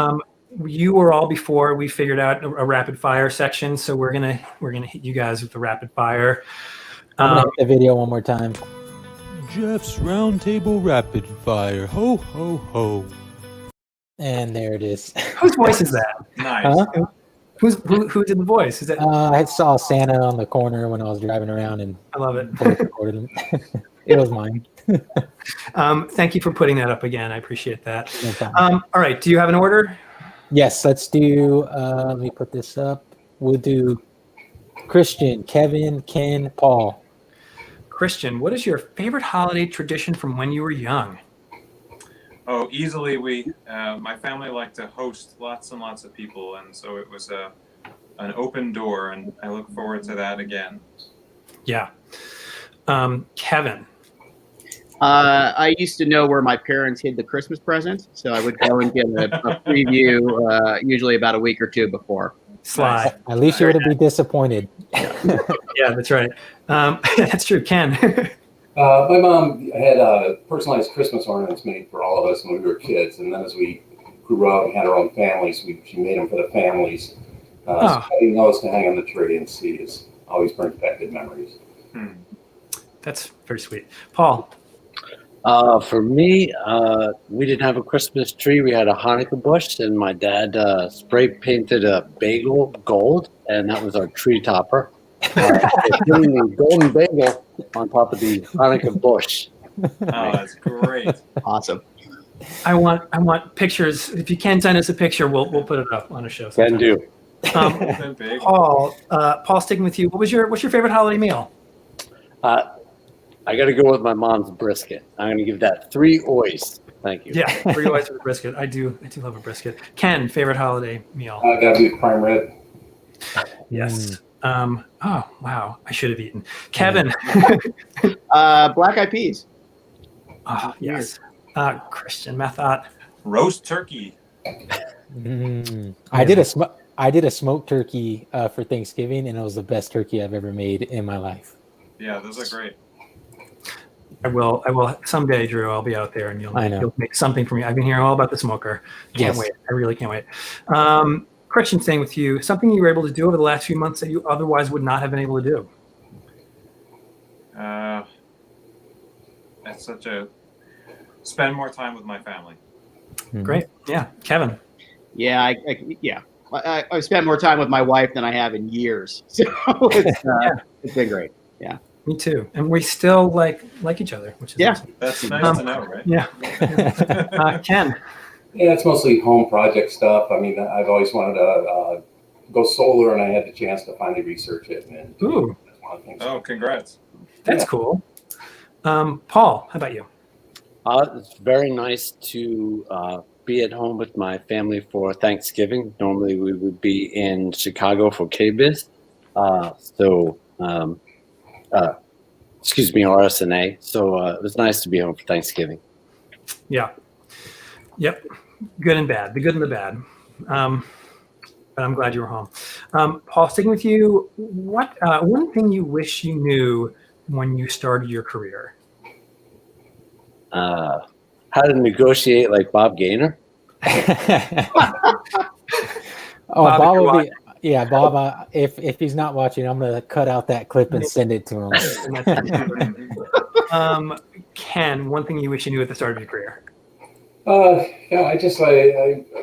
You were all before we figured out a rapid fire section, so we're gonna hit you guys with the rapid fire. I'm gonna hit the video one more time. Jeff's Roundtable Rapid Fire. Ho, ho, ho. And there it is. Whose voice is that? Nice. Huh? Who did the voice? Is that? I saw Santa on the corner when I was driving around, and I love it. Recorded him. It was mine. Thank you for putting that up again. I appreciate that. No problem. All right. Do you have an order? Yes. Let's do. Let me put this up. We'll do Christian, Kevin, Ken, Paul. Christian, what is your favorite holiday tradition from when you were young? Oh, easily my family liked to host lots and lots of people, and so it was an open door, and I look forward to that again. Yeah. Kevin. I used to know where my parents hid the Christmas presents, so I would go and get a preview usually about a week or two before. Sly. At least you wouldn't be disappointed. Yeah, that's right. That's true. Ken. My mom had personalized Christmas ornaments made for all of us when we were kids, and then as we grew up and had our own families, she made them for the families. So having those to hang on the tree and see is always brings back good memories. That's very sweet. Paul. For me, we didn't have a Christmas tree. We had a Hanukkah bush, and my dad spray painted a bagel gold, and that was our tree topper. Putting the golden bagel on top of the Hanukkah bush. Oh, that's great. Awesome. I want pictures. If you can send us a picture, we'll put it up on a show sometime. Can do. Paul, sticking with you. What's your favorite holiday meal? I got to go with my mom's brisket. I'm going to give that 3 oys. Thank you. Yeah, 3 oys for the brisket. I do love a brisket. Ken, favorite holiday meal? Gotta be prime rib. Yes. Oh wow, I should have eaten. Kevin. Black eyed peas. Oh yes. Christian Method. Roast turkey. I did a smoked turkey for Thanksgiving, and it was the best turkey I've ever made in my life. Yeah, those are great. I will someday, Drew. I'll be out there, and you'll make something for me. I've been hearing all about the smoker. Can't wait. I really can't wait. Christian, staying with you, something you were able to do over the last few months that you otherwise would not have been able to do. That's spend more time with my family. Great. Yeah, Kevin. Yeah, I spent more time with my wife than I have in years, so it's been great. Yeah. Me too. And we still like each other, which is awesome. That's nice to know, right? Yeah. Ken. Yeah, it's mostly home project stuff. I mean, I've always wanted to go solar, and I had the chance to finally research it. And ooh. That's one of the things. Oh, congrats. That's cool. Paul, how about you? It's very nice to be at home with my family for Thanksgiving. Normally we would be in Chicago for KBIS. RSNA. So it was nice to be home for Thanksgiving. Yeah. Yep. Good and bad. The good and the bad. But I'm glad you were home. Paul, sticking with you, what one thing you wish you knew when you started your career? How to negotiate like Bob Gaynor. Bob will be. Yeah, Bob. If he's not watching, I'm gonna cut out that clip and send it to him. Ken, one thing you wish you knew at the start of your career? I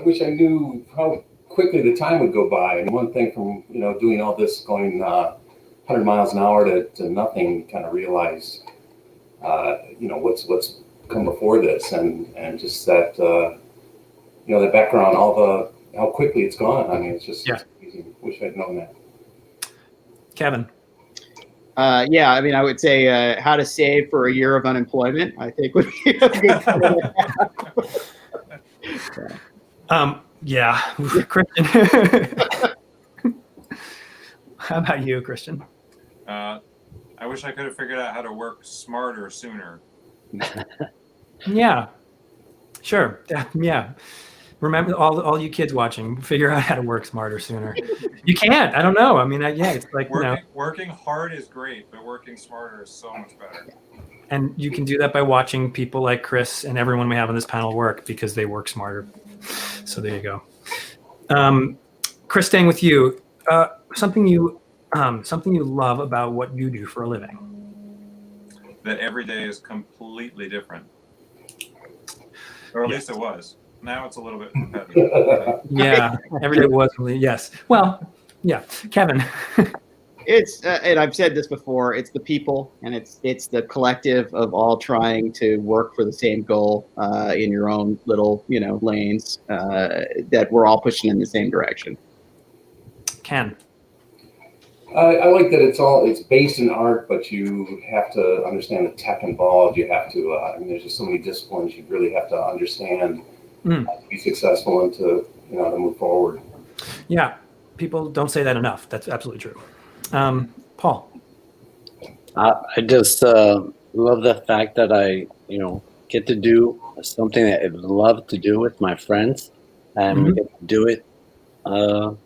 wish I knew how quickly the time would go by. And one thing from doing all this, going 100 miles an hour to nothing, kind of realize what's come before this, and just that that background, how quickly it's gone. I mean, it's just. Yeah. Wish I'd known that. Kevin. Yeah, I mean, I would say how to save for a year of unemployment, I think would be a good Yeah, Christian. How about you, Christian? I wish I could have figured out how to work smarter sooner. Yeah, sure. Yeah. Remember, all you kids watching, figure out how to work smarter sooner. You can't. I don't know. I mean, yeah, it's like, working hard is great, but working smarter is so much better. And you can do that by watching people like Chris and everyone we have on this panel work, because they work smarter. So there you go. Chris, staying with you, something you love about what you do for a living. That every day is completely different, or at least it was. Now it's a little bit repetitive. Yeah, every day was. Yes. Well, yeah. Kevin. It's and I've said this before. It's the people, and it's the collective of all trying to work for the same goal in your own little lanes that we're all pushing in the same direction. Ken. I like that it's based in art, but you have to understand the tech involved. You have to. I mean, there's just so many disciplines you really have to understand to be successful and to move forward. Yeah, people don't say that enough. That's absolutely true. Paul. I just love the fact that I get to do something that I'd love to do with my friends, and we get to do it for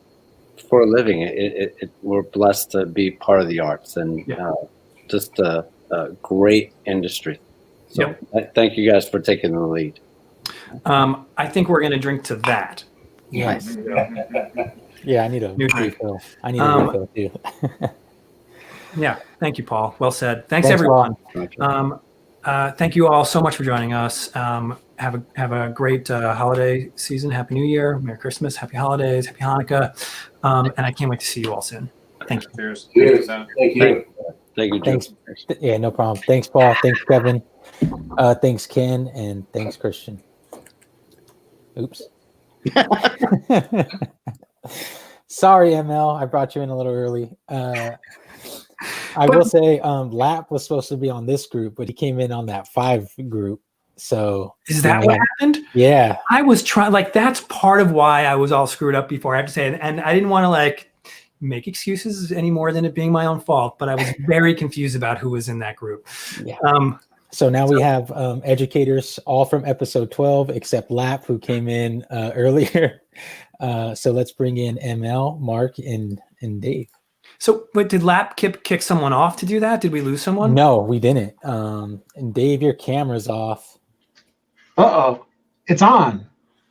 a living. We're blessed to be part of the arts, and just a great industry. So thank you guys for taking the lead. I think we're going to drink to that. Yes. Yeah, I need a refill. I need a refill too. Yeah, thank you, Paul. Well said. Thanks everyone. Thank you all so much for joining us. Have a great holiday season. Happy New Year, Merry Christmas, Happy Holidays, Happy Hanukkah, and I can't wait to see you all soon. Thank you. Cheers. Cheers. Thank you. Thank you. Thanks. Yeah, no problem. Thanks, Paul. Thanks, Kevin. Thanks, Ken, and thanks, Christian. Oops. Sorry, ML. I brought you in a little early. I will say Lap was supposed to be on this group, but he came in on that 5 group. So is that what happened? Yeah. I was trying, that's part of why I was all screwed up before, I have to say. And I didn't want to make excuses any more than it being my own fault, but I was very confused about who was in that group. Yeah. So now we have educators all from episode 12, except Lap, who came in earlier. So let's bring in ML, Mark, and Dave. So, but did Lap kick someone off to do that? Did we lose someone? No, we didn't. And Dave, your camera's off. Uh-oh. It's on.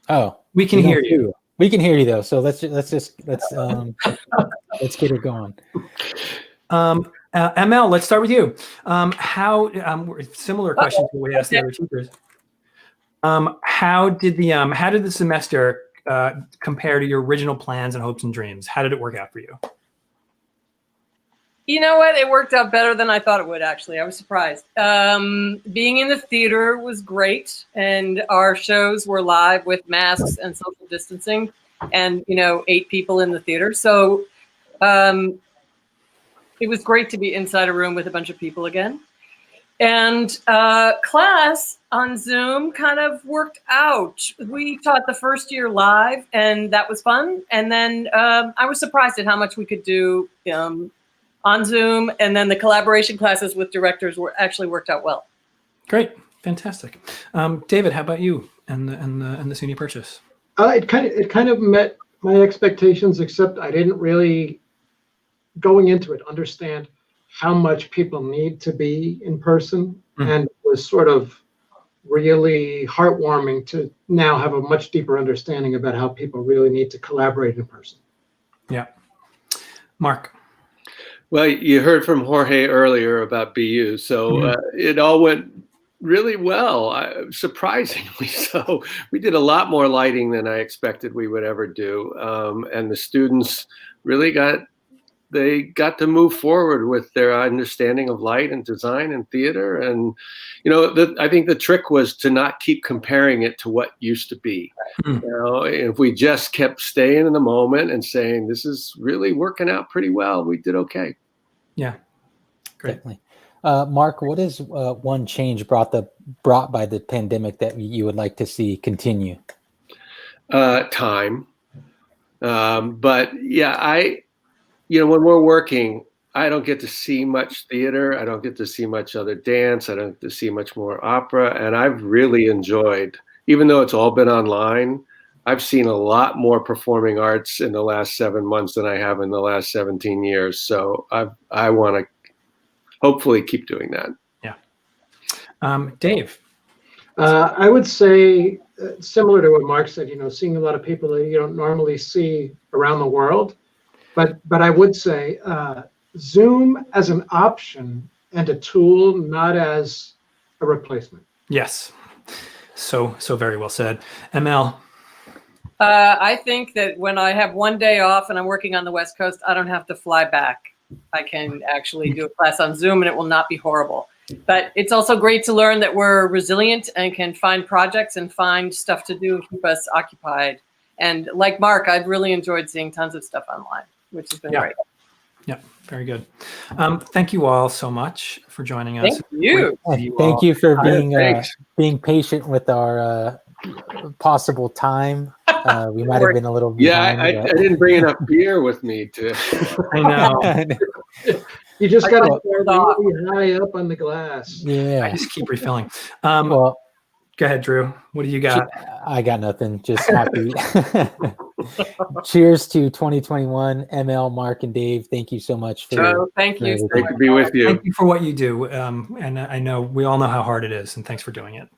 Oh. We can hear you. We can hear you though. So let's get it going. ML, let's start with you. How similar question to what we asked the other teachers. How did the semester compare to your original plans and hopes and dreams? How did it work out for you? You know what? It worked out better than I thought it would, actually. I was surprised. Being in the theater was great, and our shows were live with masks and social distancing and, 8 people in the theater. So it was great to be inside a room with a bunch of people again. And class on Zoom kind of worked out. We taught the first year live, and that was fun. And then I was surprised at how much we could do on Zoom, and then the collaboration classes with directors actually worked out well. Great, fantastic. David, how about you and the SUNY purchase? It kind of met my expectations, except I didn't really, going into it, understand how much people need to be in person, and it was sort of really heartwarming to now have a much deeper understanding about how people really need to collaborate in person. Yeah. Mark. Well, you heard from Jorge earlier about BU, so it all went really well, surprisingly so. We did a lot more lighting than I expected we would ever do, and the students really got to move forward with their understanding of light and design and theater. And, I think the trick was to not keep comparing it to what used to be. If we just kept staying in the moment and saying, this is really working out pretty well, we did okay. Yeah. Great. Definitely. Mark, what is one change brought by the pandemic that you would like to see continue? Time. But yeah, when we're working, I don't get to see much theater. I don't get to see much other dance. I don't get to see much more opera. And I've really enjoyed, even though it's all been online, I've seen a lot more performing arts in the last 7 months than I have in the last 17 years. So I want to hopefully keep doing that. Yeah. Dave? I would say similar to what Mark said, seeing a lot of people that you don't normally see around the world. But I would say Zoom as an option and a tool, not as a replacement. Yes. So very well said. ML? I think that when I have one day off and I'm working on the West Coast, I don't have to fly back. I can actually do a class on Zoom and it will not be horrible. But it's also great to learn that we're resilient and can find projects and find stuff to do and keep us occupied. And like Mark, I've really enjoyed seeing tons of stuff online, which has been great. Yeah, very good. Thank you all so much for joining us. Thank you. Thank you for being patient with our possible time. We might have been a little behind. I didn't bring enough beer with me to. I know. You just got to pour really high up on the glass. Yeah. I just keep refilling. Well, go ahead, Drew. What do you got? I got nothing. Just happy. Cheers to 2021. ML, Mark, and Dave. Thank you so much for. Thank you. Great to be with you. Thank you for what you do. And I know we all know how hard it is. And thanks for doing it.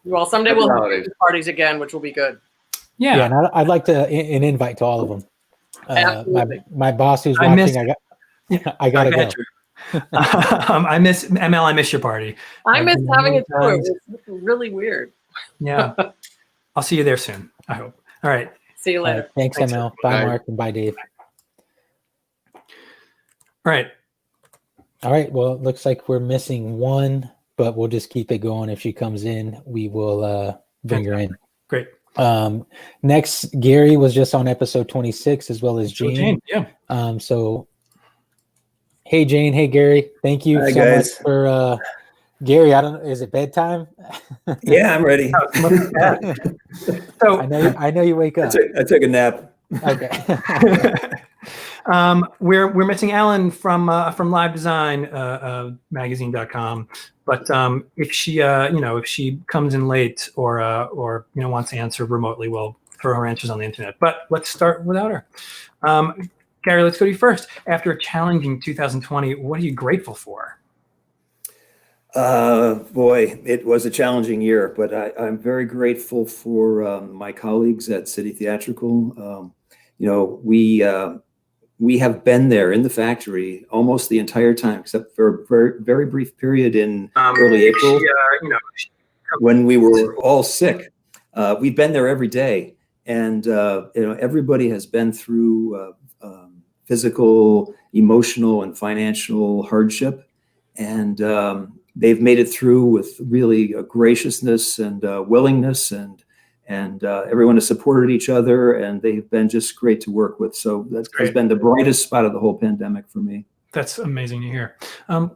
Well, someday we'll have parties again, which will be good. Yeah. And I'd like to an invite to all of them. My boss who's watching. I gotta go. I miss ML. I miss your party. I miss having it too. It's really weird. Yeah. I'll see you there soon, I hope. All right. See you later. Thanks, ML. Bye, Mark, and bye, Dave. All right. All right. Well, it looks like we're missing one, but we'll just keep it going. If she comes in, we will bring her in. Great. Next, Gary was just on episode 26, as well as Jane. Yeah. So, hey, Jane. Hey, Gary. Thank you so guys. much for Gary. I don't know. Is it bedtime? Yeah, I'm ready. So I know you wake up. I took a nap. Okay. We're missing Ellen from Live Design magazine.com. But if she if she comes in late or wants to answer remotely, we'll throw her answers on the internet. But let's start without her. Gary, let's go to you first. After a challenging 2020, what are you grateful for? Boy, it was a challenging year, but I'm very grateful for my colleagues at City Theatrical. We have been there in the factory almost the entire time, except for a very, very brief period in early April when we were all sick. We've been there every day, and everybody has been through physical, emotional, and financial hardship, and they've made it through with really graciousness and willingness, and everyone has supported each other, and they've been just great to work with. So that has been the brightest spot of the whole pandemic for me. That's amazing to hear.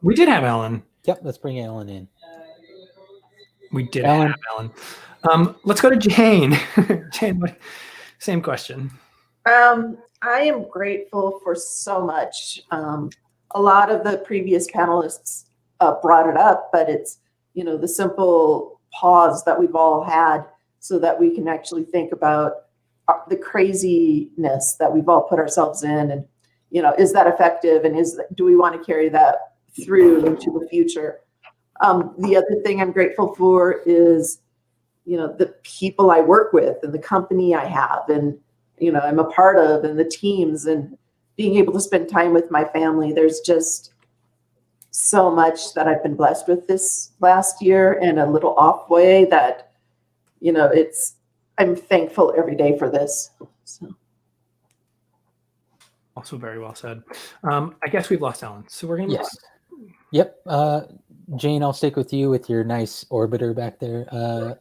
We did have Ellen. Yep, let's bring Ellen in. We did have Ellen. Let's go to Jane. Jane, same question. I am grateful for so much. A lot of the previous panelists brought it up, but it's, the simple pause that we've all had so that we can actually think about the craziness that we've all put ourselves in. And, is that effective? And do we want to carry that through into the future? The other thing I'm grateful for is, the people I work with and the company I have and, I'm a part of, and the teams, and being able to spend time with my family. There's just so much that I've been blessed with this last year in a little off way that, I'm thankful every day for this. So. Also very well said. I guess we've lost Ellen, so we're going to move on. Yep. Jane, I'll stick with you with your nice orbiter back there. I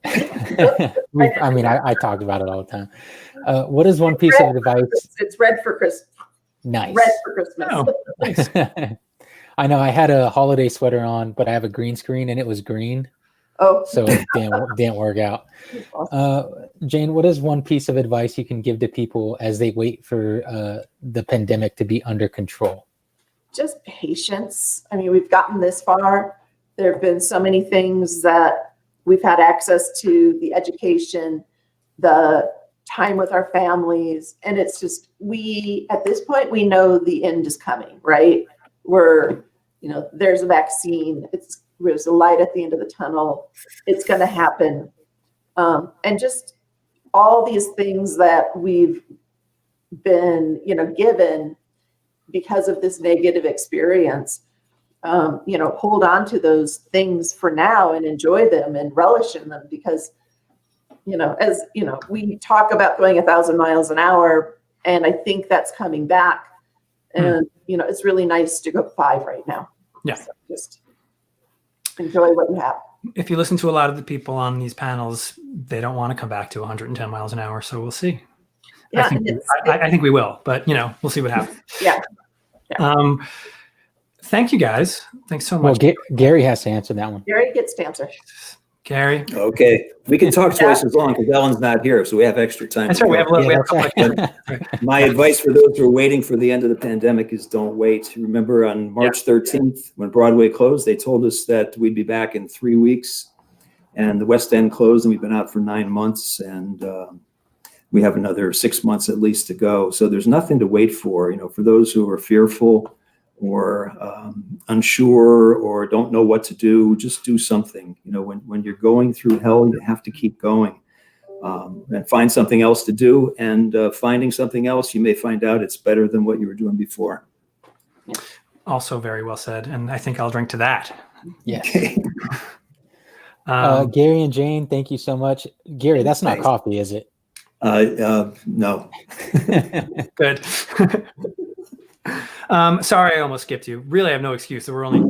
talked about it all the time. What is one piece of advice? It's red for Christmas. Nice. Red for Christmas. Oh, nice. I know I had a holiday sweater on, but I have a green screen and it was green. Oh, so it didn't work out. Jane, what is one piece of advice you can give to people as they wait for the pandemic to be under control? Just patience. I mean, we've gotten this far. There have been so many things that we've had access to, the education, the time with our families. And it's just, at this point, we know the end is coming, right? There's a vaccine. There's a light at the end of the tunnel. It's going to happen. And just all these things that we've been, given because of this negative experience, hold on to those things for now and enjoy them and relish in them because, we talk about going 1,000 miles an hour, and I think that's coming back. And, it's really nice to go 5 right now. Yeah. So just enjoy what you have. If you listen to a lot of the people on these panels, they don't want to come back to 110 miles an hour. So we'll see. Yeah, I think we will, but we'll see what happens. Yeah. Thank you guys. Thanks so much. Well, Gary has to answer that one. Gary gets to answer. Gary. Okay. We can talk twice as long because Ellen's not here, so we have extra time. That's right. We have a couple of My advice for those who are waiting for the end of the pandemic is don't wait. Remember on March 13th, when Broadway closed, they told us that we'd be back in 3 weeks, and the West End closed, and we've been out for 9 months, and we have another 6 months at least to go. So there's nothing to wait for. For those who are fearful or unsure or don't know what to do, just do something. When you're going through hell, you have to keep going and find something else to do. And finding something else, you may find out it's better than what you were doing before. Also very well said. And I think I'll drink to that. Yes. Gary and Jane, thank you so much. Gary, that's not coffee, is it? No. Good. Sorry, I almost skipped you. Really, I have no excuse. So we're only.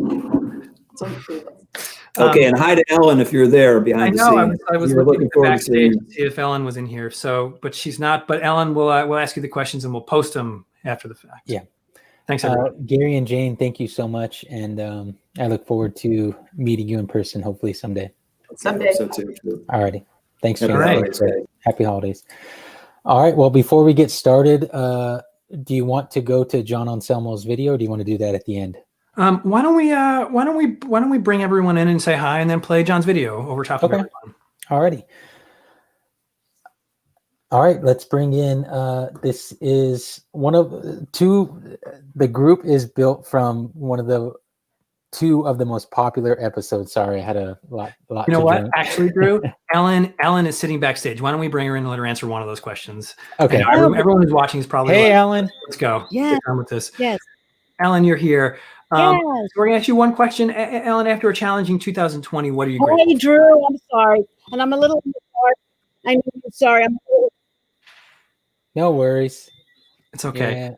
Okay, and hi to Ellen if you're there behind the scenes. I was looking backstage to see if Ellen was in here. But she's not. But Ellen, we'll ask you the questions and we'll post them after the fact. Yeah. Thanks, everyone. Gary and Jane, thank you so much, and I look forward to meeting you in person, hopefully someday. Someday. So too. All righty. Thanks, Happy Jane. holidays. Happy holidays. All right. Well, before we get started, do you want to go to John Anselmo's video, or do you want to do that at the end? Why don't we bring everyone in and say hi, and then play John's video over top of everyone? All righty. All right. Let's bring in. This is one of two. The group is built from two of the most popular episodes. Sorry, I had a lot. You know what? Actually, Drew, Ellen is sitting backstage. Why don't we bring her in and let her answer one of those questions? Okay. Everyone who's watching is probably. Hey, Ellen. Let's go. Yeah. Get on with this. Yes. Ellen, you're here. Yes. So we're gonna ask you one question, Ellen. After a challenging 2020, what are you grateful Hey, Drew. I'm sorry, and I'm a little. I know. Sorry. No worries. It's okay. Yeah.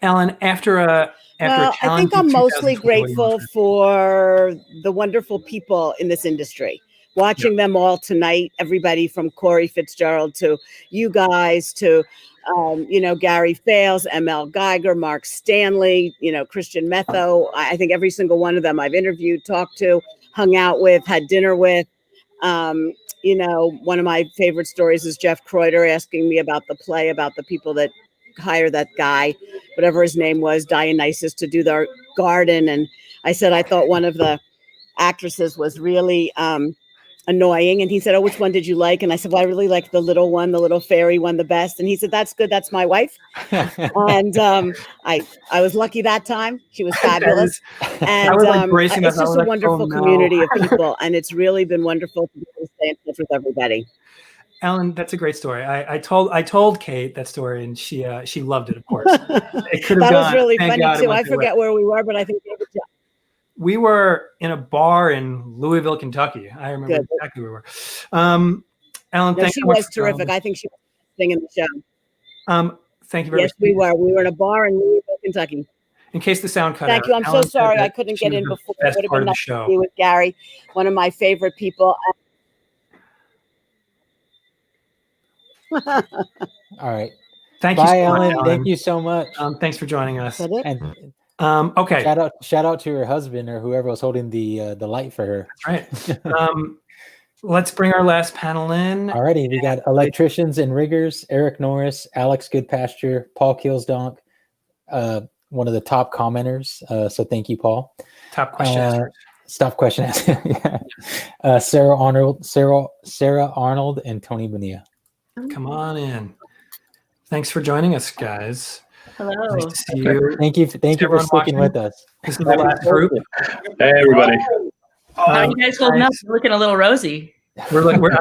Ellen, after a I think I'm mostly grateful for the wonderful people in this industry. Watching them all tonight, everybody from Corey Fitzgerald to you guys to, Gary Fales, ML Geiger, Mark Stanley, Christian Metho. I think every single one of them I've interviewed, talked to, hung out with, had dinner with. One of my favorite stories is Jeff Kreuter asking me about the play, about the people that hire that guy, whatever his name was, Dionysus, to do their garden. And I said, I thought one of the actresses was really annoying. And he said, oh, which one did you like? And I said, well, I really liked the little one, the little fairy one, the best. And he said, that's good. That's my wife. And I was lucky that time. She was fabulous. And it's just a wonderful community of people. And it's really been wonderful to be able to stay in touch with everybody. Ellen, that's a great story. I told Kate that story, and she loved it. Of course, it could have that gone. was really Thank funny God too. I forget where we were, but I think we were in a bar in Louisville, Kentucky. I remember exactly where we were. Ellen, thank you. She was terrific. I think she was singing the show. Thank you very much. Yes, we were. We were in a bar in Louisville, Kentucky. In case the sound cut out. Thank you. I'm so sorry I couldn't get in before. It would have been nice to be with Gary, one of my favorite people. All right. Thank you. Bye, so much, Ellen. Thank you so much. Thanks for joining us. And Okay. Shout out to her husband or whoever was holding the light for her. That's right. Let's bring our last panel in. Alrighty, we got electricians and riggers, Eric Norris, Alex Goodpasture, Paul Kilsdonk, one of the top commenters. So thank you, Paul. Top question answers. Stop question answer. Yeah. Sarah Arnold, and Tony Bonilla. Come on in. Thanks for joining us, guys. Hello. Nice to see you. Thank you for sticking with us. This is the last group. Hey, everybody. How are you guys holding up? You're looking a little rosy. I'm doing great.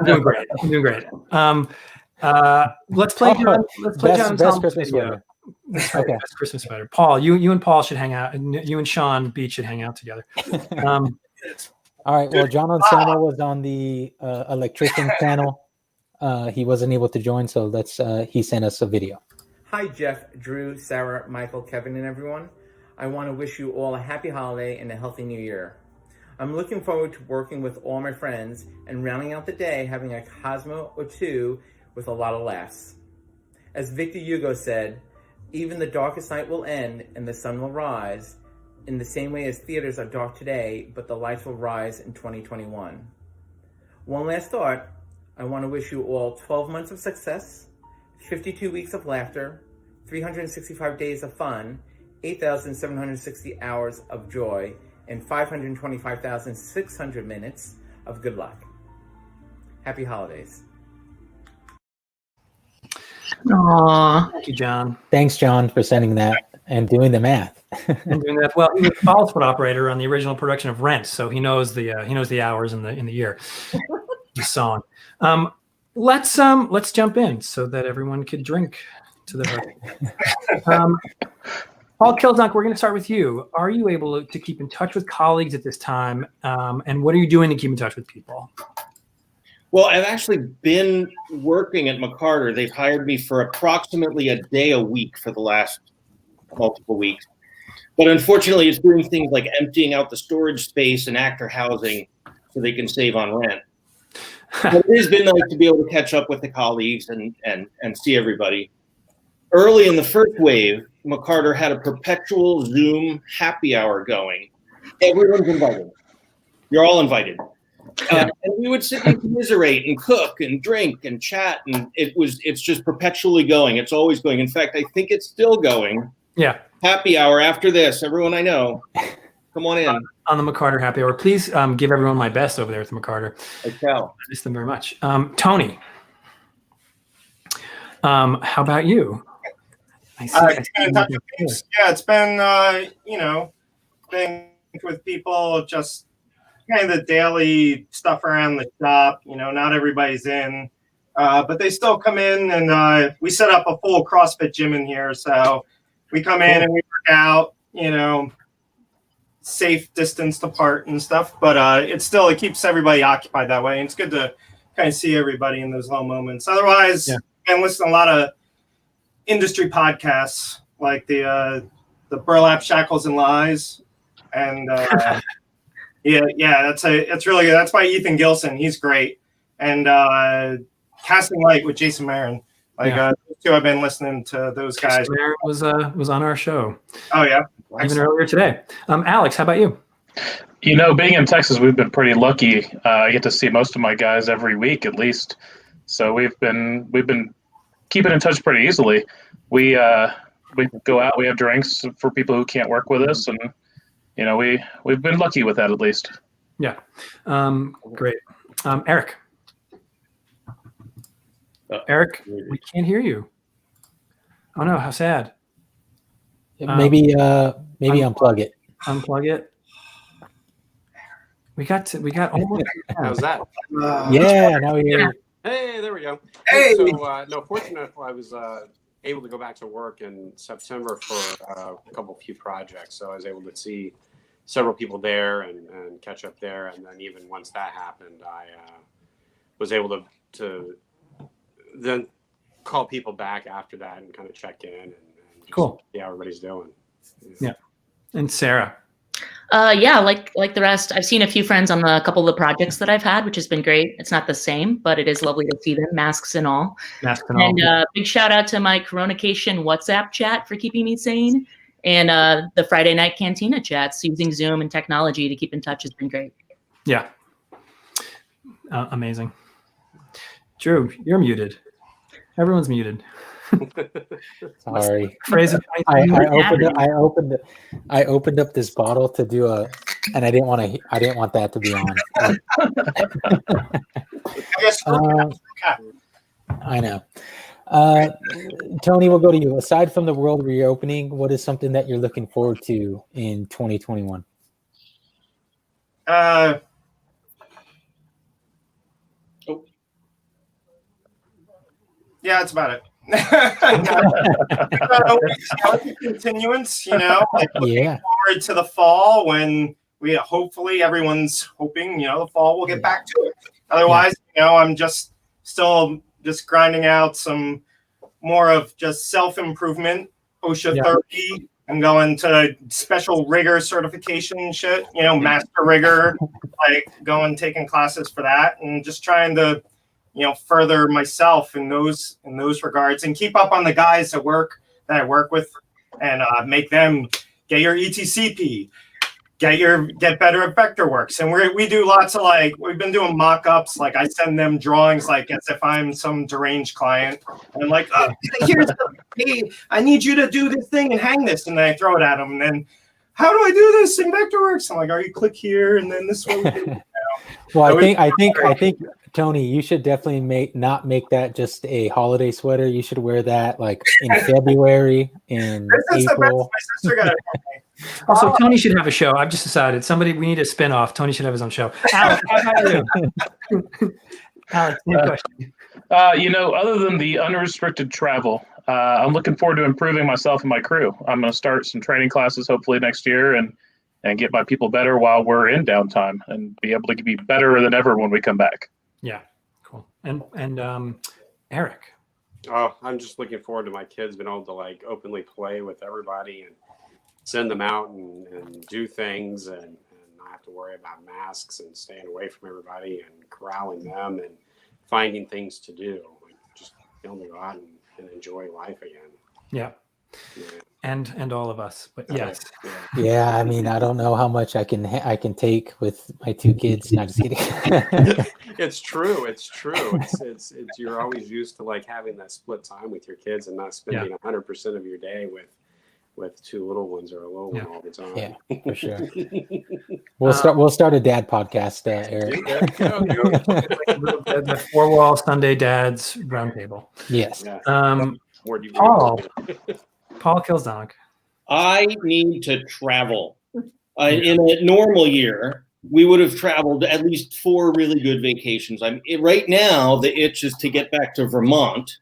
I'm doing great. Let's play. Let's play John best Christmas sweater. That's right, best Christmas sweater. Paul, you and Paul should hang out, and you and Sean Beach should hang out together. All right. Well, John Onsama was on the electrician panel. He wasn't able to join, so he sent us a video. Hi, Jeff, Drew, Sarah, Michael, Kevin, and everyone. I want to wish you all a happy holiday and a healthy new year. I'm looking forward to working with all my friends and rounding out the day having a Cosmo or two with a lot of laughs. As Victor Hugo said, even the darkest night will end and the sun will rise, in the same way as theaters are dark today, but the lights will rise in 2021. One last thought, I want to wish you all 12 months of success, 52 weeks of laughter, 365 days of fun, 8,760 hours of joy, and 525,600 minutes of good luck. Happy holidays. Aww. Thank you, John. Thanks, John, for sending that and doing the math. And doing that. Well, he was a follow foot operator on the original production of Rent, so he knows the hours in the year. The song. Let's jump in so that everyone could drink to the birthday. Paul Kilsdonk, we're going to start with you. Are you able to keep in touch with colleagues at this time? And what are you doing to keep in touch with people? Well, I've actually been working at McCarter. They've hired me for approximately a day a week for the last multiple weeks. But unfortunately, it's doing things like emptying out the storage space and actor housing so they can save on rent. But it has been nice to be able to catch up with the colleagues and see everybody. Early in the first wave, McCarter had a perpetual Zoom happy hour going. Everyone's invited. You're all invited. And we would sit and commiserate and cook and drink and chat, and it's just perpetually going. It's always going. In fact, I think it's still going. Yeah. Happy hour after this. Everyone I know, come on in. On the McCarter happy hour. Please give everyone my best over there at the McCarter. I shall. I miss them very much. Tony, how about you? It's been being with people, just kind of the daily stuff around the shop. Not everybody's in, but they still come in, and we set up a full CrossFit gym in here. So we come in and we work out, safe distance apart and stuff. But it keeps everybody occupied that way. And it's good to kind of see everybody in those low moments. Otherwise, I listen to a lot of industry podcasts like the Burlap, Shackles, and Lies, and it's really good. That's by Ethan Gilson. He's great. And Casting Light with Jason Marin. Those two, I've been listening to those guys. Jason Marin was on our show. Oh yeah, even earlier today. Alex, how about you? Being in Texas, we've been pretty lucky. I get to see most of my guys every week at least. So we've been keeping in touch pretty easily. We go out, we have drinks for people who can't work with us, and we've been lucky with that at least. Yeah. Great. Eric. Eric, we can't hear you. Oh no, how sad. Maybe unplug it. Unplug it. We got almost. How's that? Yeah, now we hear. Hey, there we go. Hey. So, fortunately, I was able to go back to work in September for a few projects. So I was able to see several people there and catch up there. And then even once that happened, I was able to then call people back after that and kind of check in and just see how everybody's doing. Yeah. And Sarah. Like the rest, I've seen a few friends on a couple of the projects that I've had, which has been great. It's not the same, but it is lovely to see them, masks and all. Masks and all. And big shout out to my Coronacation WhatsApp chat for keeping me sane. And the Friday night cantina chats using Zoom and technology to keep in touch has been great. Yeah. Amazing. Drew, you're muted. Everyone's muted. Sorry. Phrase it. I opened up this bottle to do and I didn't want that to be on. I know. Tony, we'll go to you. Aside from the world reopening, what is something that you're looking forward to in 2021? Yeah, that's about it. Continuance, like looking forward to the fall when we hopefully everyone's hoping, the fall will get back to it. Otherwise, I'm just still grinding out some more of just self-improvement, OSHA 30, and going to special rigger certification shit, master rigger, like taking classes for that and just trying to further myself in those regards and keep up on the guys that I work with and make them get your ETCP, get better at Vectorworks. And we do lots of we've been doing mock-ups. I send them drawings as if I'm some deranged client. And I'm like, oh, hey, I need you to do this thing and hang this. And then I throw it at them. And then, how do I do this in Vectorworks? I'm like, you click here and then this is what we do. Well, I think Tony, you should definitely not make that just a holiday sweater. You should wear that in February, in April. My sister got it. Also, Tony should have a show. I've just decided we need a spin-off. Tony should have his own show. Alex, how about you? Alex, any question? Other than the unrestricted travel, I'm looking forward to improving myself and my crew. I'm going to start some training classes hopefully next year and get my people better while we're in downtime and be able to be better than ever when we come back. Yeah, cool. And Eric. Oh, I'm just looking forward to my kids being able to openly play with everybody and send them out and do things and not have to worry about masks and staying away from everybody and corralling them and finding things to do. Just being able to go out and enjoy life again. Yeah. And all of us, but yes. Yeah, I mean, I don't know how much I can take with my two kids. Not just kidding. It's true. It's you're always used to having that split time with your kids and not spending 100% of your day with two little ones or a little one all the time. Yeah, for sure. We'll start a dad podcast, Eric. The 4-Wall Sunday Dads Roundtable. Yes. Paul Kilsdonk. I need to travel. In a normal year, we would have traveled at least 4 really good vacations. Right now, the itch is to get back to Vermont.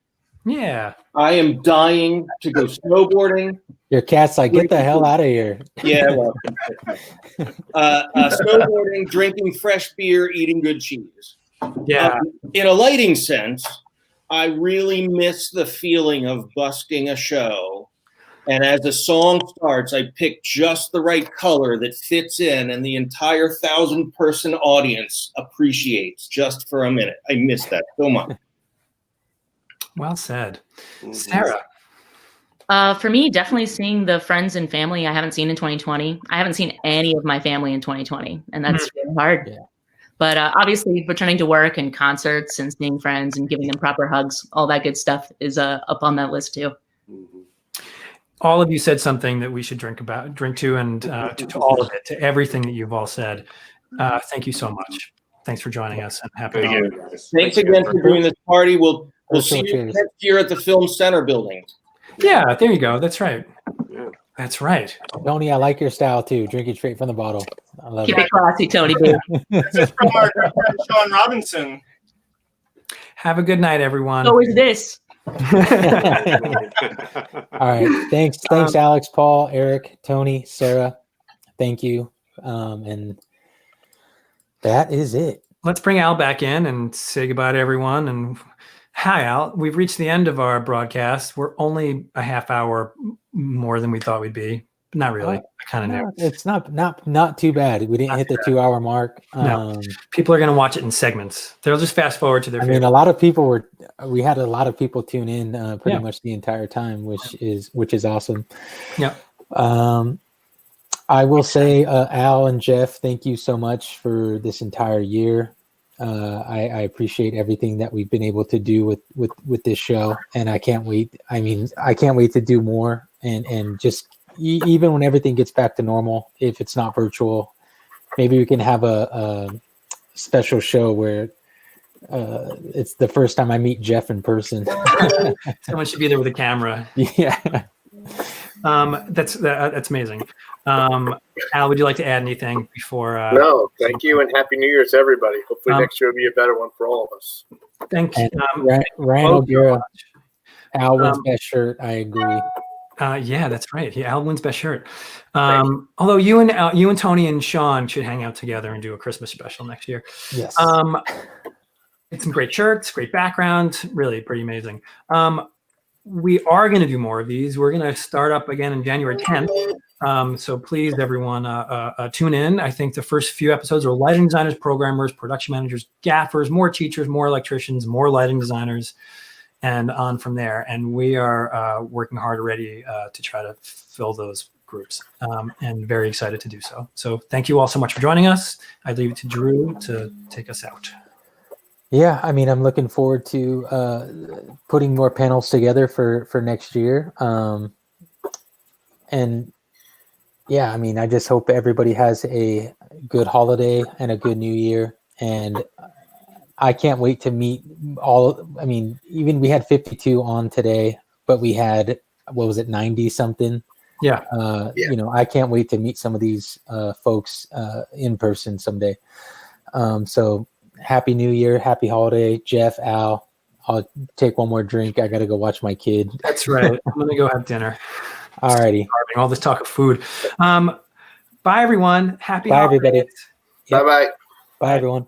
Yeah. I am dying to go snowboarding. Your cat's like, get the hell out of here. Yeah, well, snowboarding, drinking fresh beer, eating good cheese. Yeah. In a lighting sense, I really miss the feeling of busking a show. And as the song starts, I pick just the right color that fits in and the entire 1,000-person audience appreciates just for a minute. I miss that so much. Well said. Sarah. For me, definitely seeing the friends and family I haven't seen in 2020. I haven't seen any of my family in 2020, and that's really hard. Yeah. But obviously, returning to work and concerts and seeing friends and giving them proper hugs, all that good stuff is up on that list too. All of you said something that we should drink to, and to all of it, to everything that you've all said. Thank you so much. Thanks for joining us. And happy New Year. Thanks again for doing this party. We'll see you next year at the Film Center building. Yeah, there you go. That's right. Yeah. That's right. Tony, I like your style too. Drinking straight from the bottle. I love Keep it classy, Tony. This is from our good friend Sean Robinson. Have a good night, everyone. So is this. All right. Thanks, Alex, Paul, Eric, Tony, Sarah. Thank you. And that is it. Let's bring Al back in and say goodbye to everyone. And hi, Al. We've reached the end of our broadcast. We're only a half hour more than we thought we'd be. Not really. I kind of knew. It's not too bad. We didn't hit the 2-hour mark. No. People are going to watch it in segments. They'll just fast forward to their favorite. I mean, a lot of people we had a lot of people tune in pretty much the entire time, which is awesome. Yeah. I will say, Al and Jeff, thank you so much for this entire year. I appreciate everything that we've been able to do with this show, and I can't wait. I mean, I can't wait to do more, and just even when everything gets back to normal, if it's not virtual, maybe we can have a special show where it's the first time I meet Jeff in person. Someone should be there with a camera. Yeah. That's amazing. Al, would you like to add anything before? No, thank you, and Happy New Year to everybody. Hopefully next year will be a better one for all of us. Thank you. Ryan O'Gara, Al wins best shirt. I agree. Yeah, that's right. Al wins best shirt. Although you and Tony and Sean should hang out together and do a Christmas special next year. Yes. It's some great shirts, great background, really pretty amazing. We are going to do more of these. We're going to start up again on January 10th. So please, everyone, tune in. I think the first few episodes are lighting designers, programmers, production managers, gaffers, more teachers, more electricians, more lighting designers, and on from there. And we are working hard already to try to fill those groups, and very excited to do so. So thank you all so much for joining us. I leave it to Drew to take us out. Yeah, I mean, I'm looking forward to putting more panels together for next year. And yeah, I mean, I just hope everybody has a good holiday and a good new year. And I can't wait to meet even we had 52 on today, but we had, 90 something? Yeah. You know, I can't wait to meet some of these folks in person someday. So Happy New Year, happy holiday, Jeff, Al. I'll take one more drink. I got to go watch my kid. That's right. I'm going to go have dinner. All righty. All this talk of food. Bye, everyone. Happy Bye, holidays. everybody. Bye-bye. Bye, everyone.